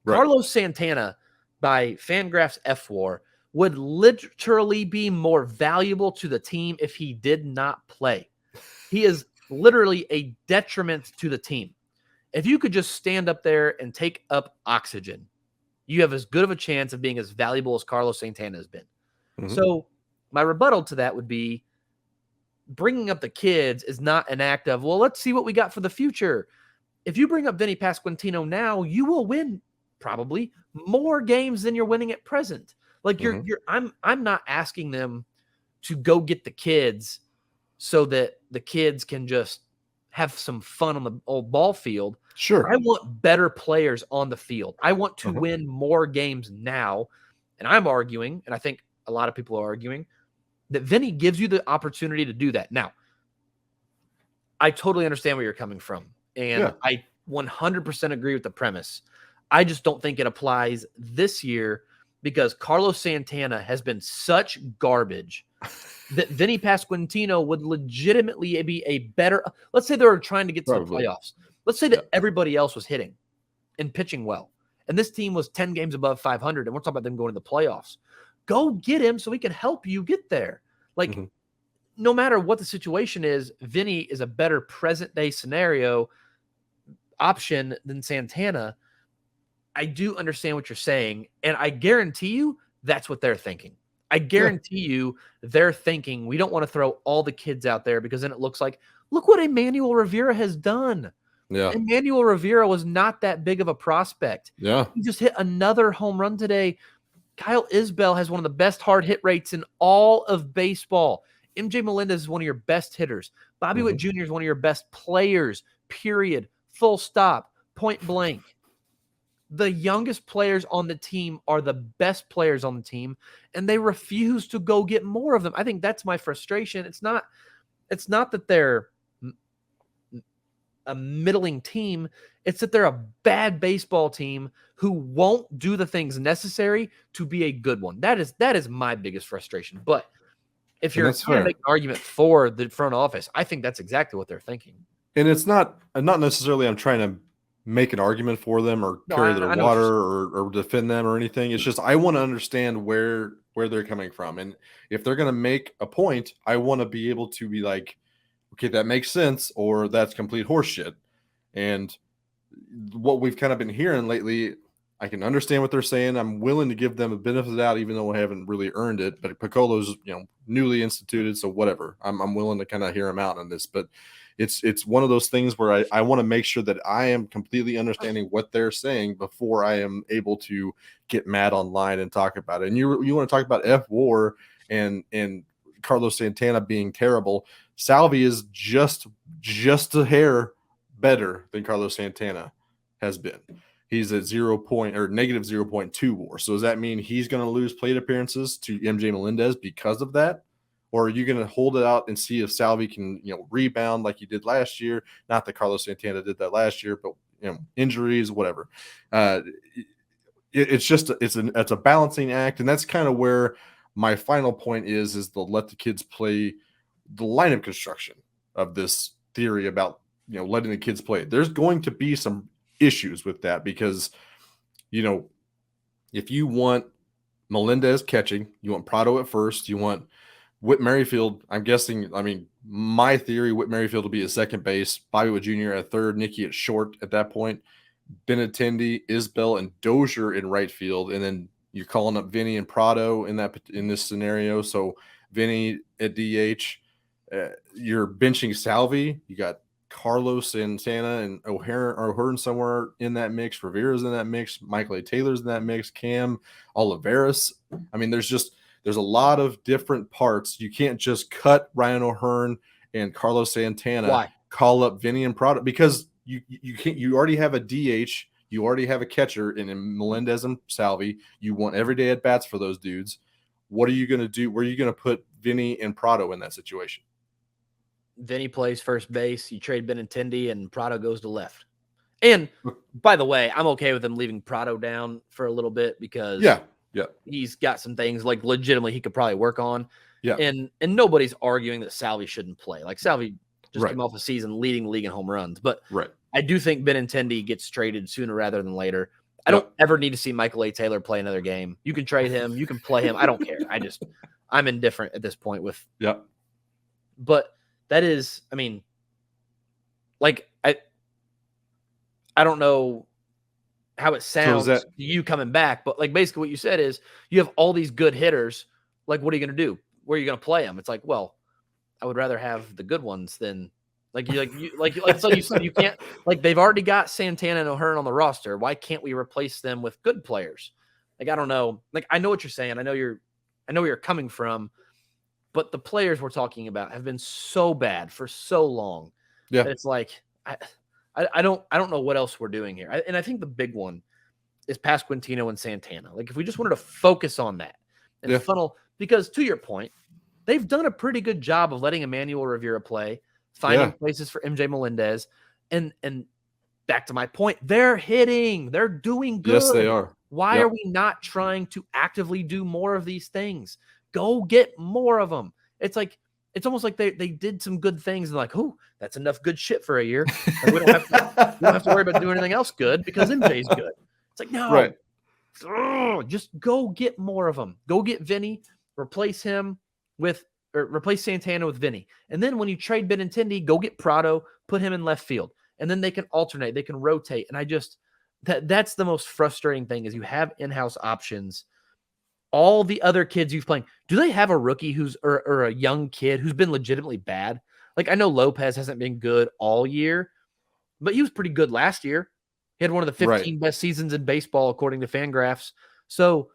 Right. Carlos Santana, by Fangraphs FWAR, would literally be more valuable to the team if he did not play. He is literally a detriment to the team. If you could just stand up there and take up oxygen, you have as good of a chance of being as valuable as Carlos Santana has been. So my rebuttal to that would be, bringing up the kids is not an act of, well, let's see what we got for the future. If you bring up Vinny Pasquantino now, you will win probably more games than you're winning at present. Like I'm not asking them to go get the kids so that the kids can just have some fun on the old ball field. Sure. I want better players on the field. I want to win more games now. And I'm arguing, and I think a lot of people are arguing, that Vinny gives you the opportunity to do that. Now, I totally understand where you're coming from. And I 100% agree with the premise. I just don't think it applies this year because Carlos Santana has been such garbage that Vinny Pasquantino would legitimately be a better – let's say they were trying to get to the playoffs. Let's say that everybody else was hitting and pitching well, and this team was 10 games above 500, and we're talking about them going to the playoffs. Go get him so he can help you get there. Like, no matter what the situation is, Vinny is a better present-day scenario option than Santana. I do understand what you're saying, and I guarantee you that's what they're thinking. I guarantee you they're thinking we don't want to throw all the kids out there because then it looks like, look what Emmanuel Rivera has done. Yeah. Emmanuel Rivera was not that big of a prospect. Yeah. He just hit another home run today. Kyle Isbell has one of the best hard hit rates in all of baseball. MJ Melendez is one of your best hitters. Bobby Witt Jr. is one of your best players, period. Full stop, point blank. The youngest players on the team are the best players on the team, and they refuse to go get more of them. I think that's my frustration. It's not that they're a middling team. It's that they're a bad baseball team who won't do the things necessary to be a good one. That is my biggest frustration. But if you're trying to make an argument for the front office, I think that's exactly what they're thinking. And it's not necessarily I'm trying to make an argument for them or carry their water or defend them or anything. It's just I want to understand where they're coming from. And if they're going to make a point, I want to be able to be like, okay, that makes sense, or that's complete horseshit. And what we've kind of been hearing lately, I can understand what they're saying. I'm willing to give them a benefit of the doubt, even though I haven't really earned it. But Piccolo's, newly instituted, so whatever. I'm willing to kind of hear him out on this. But it's one of those things where I want to make sure that I am completely understanding what they're saying before I am able to get mad online and talk about it. And you want to talk about F-WAR and Carlos Santana being terrible. Salvi is just a hair better than Carlos Santana has been. He's at negative 0.2 WAR. So does that mean he's going to lose plate appearances to MJ Melendez because of that? Or are you going to hold it out and see if Salvi can, rebound like he did last year? Not that Carlos Santana did that last year, but injuries, whatever. It's a balancing act, and that's kind of where my final point is to let the kids play the lineup construction of this theory about letting the kids play. There's going to be some issues with that because if you want Melendez catching, you want Prado at first, you want Whit Merrifield, my theory, Whit Merrifield will be at second base, Bobby Witt Jr. at third, Nicky at short at that point, Benintendi, Isbell, and Dozier in right field, and then you're calling up Vinny and Prado in this scenario. So Vinny at DH, you're benching Salvi, you got Carlos Santana and O'Hearn somewhere in that mix, Rivera's in that mix, Michael A. Taylor's in that mix, Cam Olivares. There's a lot of different parts. You can't just cut Ryan O'Hearn and Carlos Santana. Why? Call up Vinny and Prado because you can't. You already have a DH. You already have a catcher in Melendez and Salvi. You want everyday at bats for those dudes. What are you going to do? Where are you going to put Vinny and Prado in that situation? Vinny plays first base. You trade Benintendi, and Prado goes to left. And by the way, I'm okay with them leaving Prado down for a little bit because he's got some things like legitimately he could probably work on. Yeah. And nobody's arguing that Salvi shouldn't play. Like Salvi just came off a season leading the league in home runs. But I do think Benintendi gets traded sooner rather than later. I don't ever need to see Michael A. Taylor play another game. You can trade him. You can play him. I don't care. I'm indifferent at this point with. Yeah. But that is, I don't know how it sounds to you coming back, but like basically what you said is you have all these good hitters. Like, what are you going to do? Where are you going to play them? It's like, well, I would rather have the good ones than so you said you can't, like, they've already got Santana and O'Hearn on the roster. Why can't we replace them with good players? Like, I don't know. Like, I know what you're saying. I know where you're coming from, but the players we're talking about have been so bad for so long. Yeah. It's like I don't know what else we're doing here. And I think the big one is Pasquantino and Santana. Like if we just wanted to focus on that and funnel, because to your point, they've done a pretty good job of letting Emmanuel Rivera play, finding places for MJ Melendez, and back to my point, they're hitting, they're doing good. Yes, they are. Why are we not trying to actively do more of these things? Go get more of them. It's like, it's almost like they did some good things and like, oh, that's enough good shit for a year. Like, we don't have to worry about doing anything else good because MJ's good. It's like, no, right. Just go get more of them. Go get Vinny, replace him with, or replace Santana with Vinny. And then when you trade Benintendi, go get Prado, put him in left field. And then they can alternate, they can rotate. And I just, that's the most frustrating thing is you have in-house options. All the other kids you've playing, do they have a rookie who's or a young kid who's been legitimately bad? Like I know Lopez hasn't been good all year, but he was pretty good last year. He had one of the 15 best seasons in baseball according to Fangraphs. So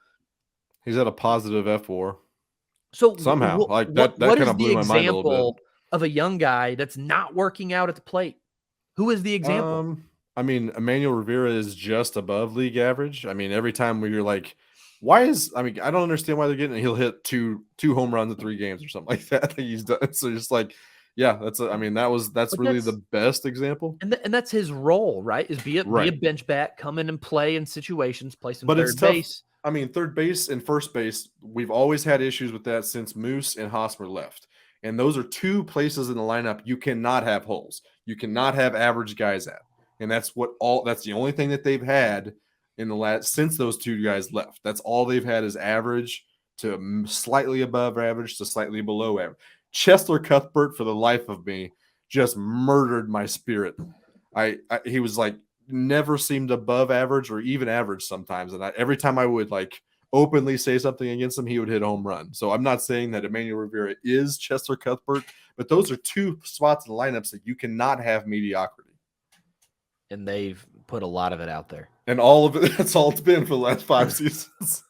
he's at a positive F4. So somehow, like that kind of blew my mind a little bit. Of a young guy that's not working out at the plate. Who is the example? I mean, Emmanuel Rivera is just above league average. I mean, every time you're like, I don't understand why they're getting it. He'll hit two home runs in 3 games or something like that. He's done. So just like, yeah, that's really the best example. And that's his role, right? Is be a bench bat, come in and play in situations, play some third base. I mean, third base and first base, we've always had issues with that since Moose and Hosmer left. And those are 2 places in the lineup you cannot have holes. You cannot have average guys at. And that's the only thing that they've had in the since those 2 guys left. That's all they've had is average to slightly above average to slightly below average. Chester Cuthbert, for the life of me, just murdered my spirit. He was like never seemed above average or even average sometimes. And every time I would like openly say something against him, he would hit a home run. So I'm not saying that Emmanuel Rivera is Chester Cuthbert, but those are 2 spots in the lineups that you cannot have mediocrity. And they've put a lot of it out there. And all of it, that's all it's been for the last 5 seasons.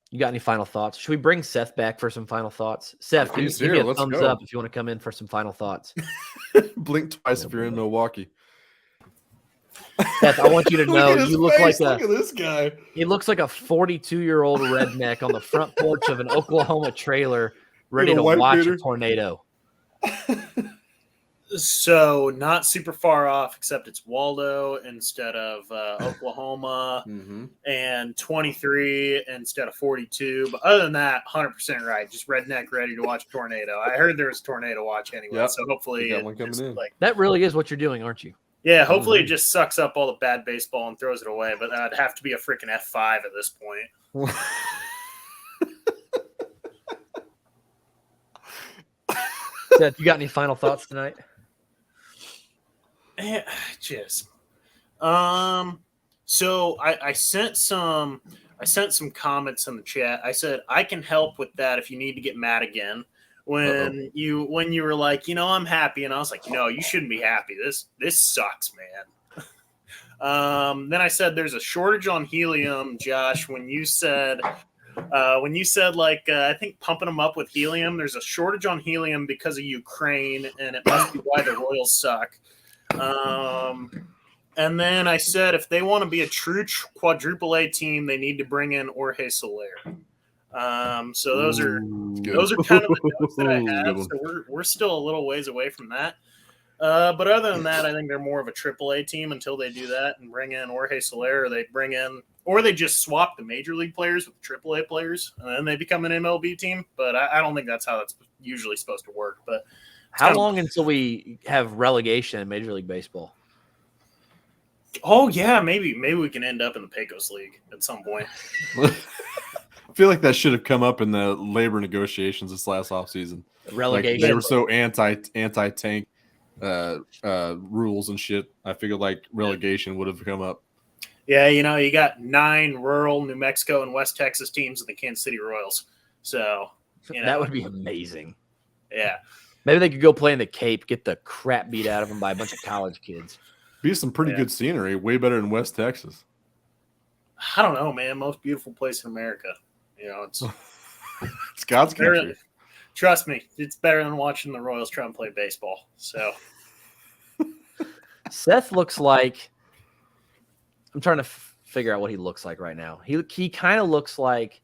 You got any final thoughts? Should we bring Seth back for some final thoughts? Seth, give me a thumbs up if you want to come in for some final thoughts. Blink twice if you're in Milwaukee. Seth, I want you to know you look look at this guy. He looks like a 42-year-old redneck on the front porch of an Oklahoma trailer ready to watch a tornado. So not super far off, except it's Waldo instead of Oklahoma, and 23 instead of 42. But other than that, 100% right. Just redneck ready to watch a tornado. I heard there was a tornado watch anyway, so hopefully that really is what you're doing, aren't you? Yeah, hopefully it just sucks up all the bad baseball and throws it away. But that'd have to be a freaking F5 at this point. Seth, you got any final thoughts tonight? So I sent some comments in the chat. I said I can help with that if you need to get mad again. When you were like, I'm happy, and I was like, you shouldn't be happy. This sucks, man. Then I said there's a shortage on helium, Josh. When you said like I think pumping them up with helium, there's a shortage on helium because of Ukraine, and it must be why the Royals suck. And then I said if they want to be a true quadruple A team, they need to bring in Jorge Soler. So those are kind of the notes that I have. So we're still a little ways away from that. But other than that, I think they're more of a triple A team until they do that and bring in Jorge Soler, or they just swap the major league players with triple A players, and then they become an MLB team. But I don't think that's how that's usually supposed to work. But how long until we have relegation in Major League Baseball? Oh yeah, maybe we can end up in the Pecos League at some point. I feel like that should have come up in the labor negotiations this last offseason. Relegation. Like they were so anti-tank rules and shit. I figured like relegation would have come up. Yeah, you got 9 rural New Mexico and West Texas teams in the Kansas City Royals. So that would be amazing. Yeah. Maybe they could go play in the Cape, get the crap beat out of them by a bunch of college kids. Be some pretty good scenery, way better than West Texas. I don't know, man. Most beautiful place in America. It's God's country. trust me, it's better than watching the Royals try and play baseball. So Seth looks like, I'm trying to figure out what he looks like right now. He kind of looks like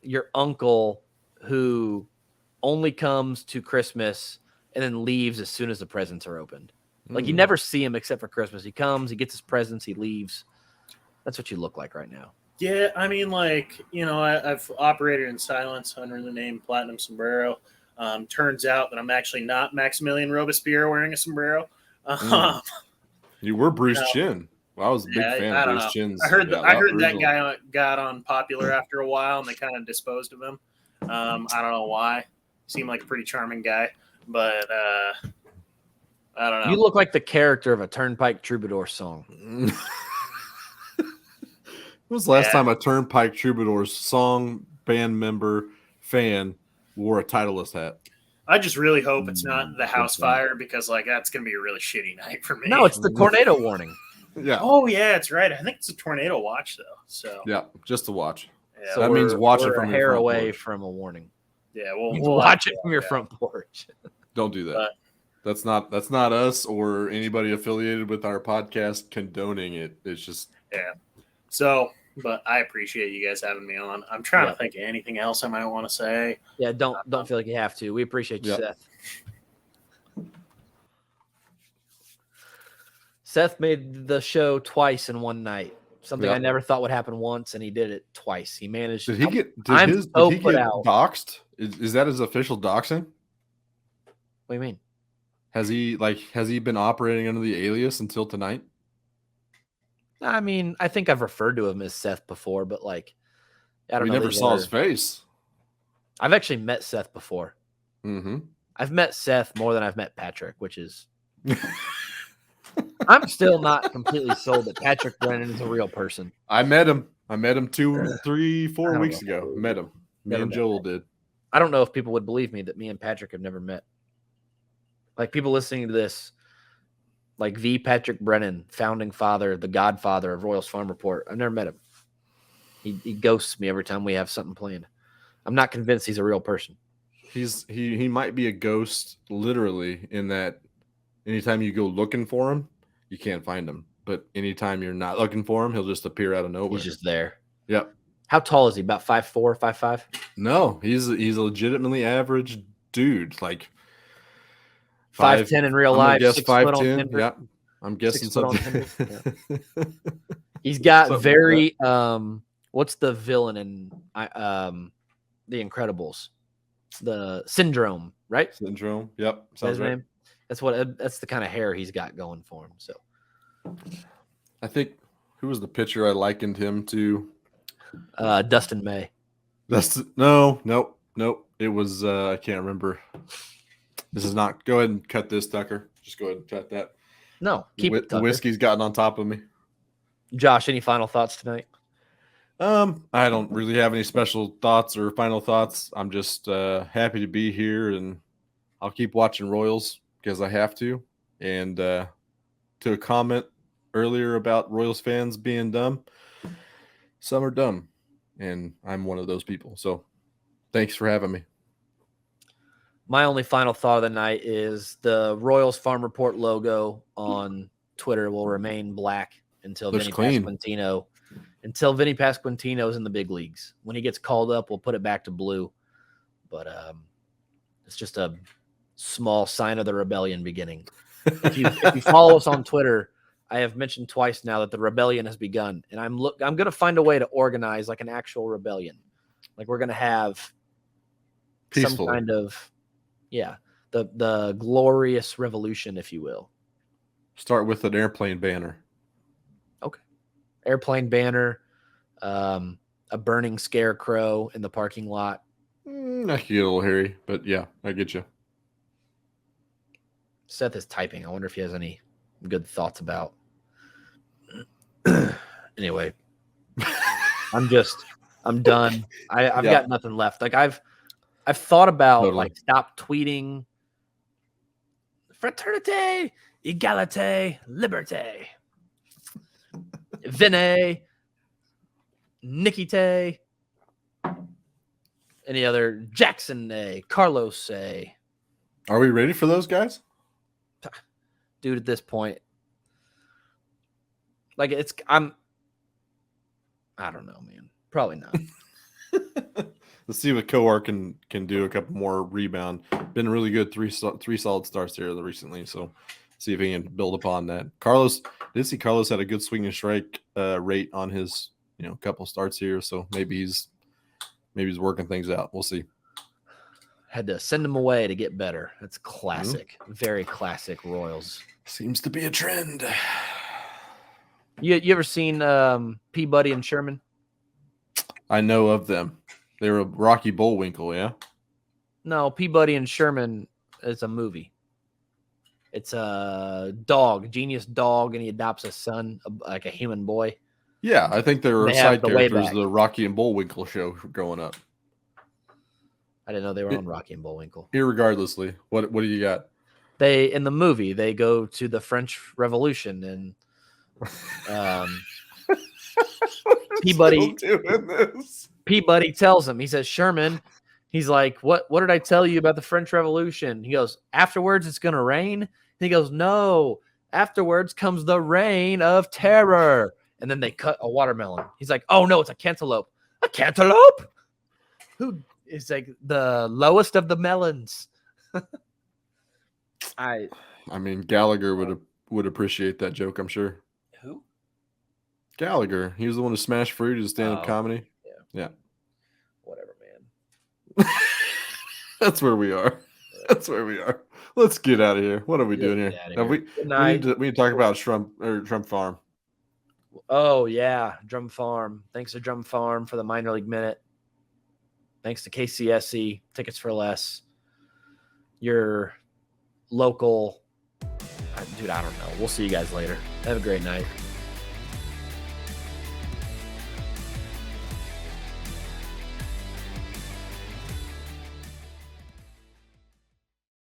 your uncle who only comes to Christmas and then leaves as soon as the presents are opened. Like you never see him except for Christmas. He comes, he gets his presents, he leaves. That's what you look like right now. yeah, I mean, like, you know, I've operated in silence under the name Platinum Sombrero. Turns out that I'm actually not Maximilian Robespierre wearing a sombrero. You were Bruce Chin. Well, I was a big fan of Bruce Chin's. I heard that guy got unpopular after a while, and they kind of disposed of him. I don't know why. Seemed like a pretty charming guy, but I don't know. You look like the character of a Turnpike Troubadour song. When was the last time a Turnpike Troubadours song, band member, fan wore a Titleist hat? I just really hope it's not the house fire, because like that's gonna be a really shitty night for me. No, it's the tornado warning. Yeah. Oh yeah, that's right. I think it's a tornado watch though. So yeah, just to watch. Yeah, So that means watch it from a your hair front away porch. from a warning. yeah, You we'll watch it from your front porch. Don't do that. That's not us or anybody affiliated with our podcast condoning it. It's just So, but I appreciate you guys having me on. I'm trying to think of anything else I might want to say. Yeah, don't feel like you have to. We appreciate you, Seth. Seth made the show twice in one night. Something I never thought would happen once, and he did it twice. He managed. Did he get doxxed? Is that his official doxing? What do you mean? Has he been operating under the alias until tonight? I mean, I think I've referred to him as Seth before, but like, I don't know. We never saw his face. I've actually met Seth before. Mm-hmm. I've met Seth more than I've met Patrick, which is. I'm still not completely sold that Patrick Brennan is a real person. I met him. 2, 3, 4 weeks ago. Met him. Me and Joel did. I don't know if people would believe me that me and Patrick have never met. Like people listening to this, like the Patrick Brennan, founding father, the godfather of Royals Farm Report. I've never met him. He ghosts me every time we have something planned. I'm not convinced he's a real person. He might be a ghost literally in that anytime you go looking for him, you can't find him. But anytime you're not looking for him, he'll just appear out of nowhere. He's just there. Yep. How tall is he? About 5'4", 5'5"? No, he's a legitimately average dude. Like 5'10" in real life. 5'10". Yeah, I'm guessing something. Yeah. He's got something very what's the villain in The Incredibles? The Syndrome, right? Syndrome. Yep. Sounds right. Name? That's the kind of hair he's got going for him. So I think who was the pitcher I likened him to? Dustin May. Nope. It was I can't remember. This is not. Go ahead and cut this, Tucker. Just go ahead and cut that. No, keep it. The whiskey's gotten on top of me. Josh, any final thoughts tonight? I don't really have any special thoughts or final thoughts. I'm just happy to be here, and I'll keep watching Royals because I have to. And to a comment earlier about Royals fans being dumb, some are dumb, and I'm one of those people. So thanks for having me. My only final thought of the night is the Royals Farm Report logo on Twitter will remain black until Vinny Pasquantino is in the big leagues. When he gets called up, we'll put it back to blue. But it's just a small sign of the rebellion beginning. If you follow us on Twitter, I have mentioned twice now that the rebellion has begun, and I'm going to find a way to organize like an actual rebellion. Like we're going to have some kind of the glorious revolution, if you will. Start with an airplane banner. Okay. Airplane banner, a burning scarecrow in the parking lot. I could get a little hairy, but yeah, I get you. Seth is typing. I wonder if he has any good thoughts about. Anyway, I'm done. I've got nothing left. Like I've thought about like stop tweeting fraternité, égalité, liberté, Vinay, Nikite. Any other Jackson A, Carlos A? Are we ready for those guys? Dude, at this point, like I don't know, man. Probably not. Let's see what Coar can do. A couple more rebound. Been really good. Three solid starts here recently. So see if he can build upon that. Carlos had a good swing and strike rate on his couple starts here. So maybe he's working things out. We'll see. Had to send him away to get better. That's classic. Very classic Royals. Seems to be a trend. You ever seen Peabody and Sherman? I know of them. They were Rocky Bullwinkle, yeah? No, Peabody and Sherman is a movie. It's a genius dog, and he adopts a son, like a human boy. Yeah, I think they were side the characters of the Rocky and Bullwinkle show growing up. I didn't know they were on Rocky and Bullwinkle. Irregardlessly, what do you got? In the movie, they go to the French Revolution, and Peabody tells him, he says, Sherman, he's like, what did I tell you about the French Revolution? He goes, afterwards it's gonna rain. And he goes, no, afterwards comes the reign of terror. And then they cut a watermelon. He's like, oh no, it's a cantaloupe. A cantaloupe? Who is like the lowest of the melons? I mean, Gallagher would appreciate that joke, I'm sure. Who? Gallagher. He was the one who smashed fruit as stand-up comedy. Yeah. Whatever, man. That's where we are. That's where we are. Let's get out of here. What are we doing here? Now, we need to talk about Trump Farm. Oh yeah, Drum Farm. Thanks to Drum Farm for the minor league minute. Thanks to KCSC, tickets for less. Your local, dude, I don't know. We'll see you guys later. Have a great night.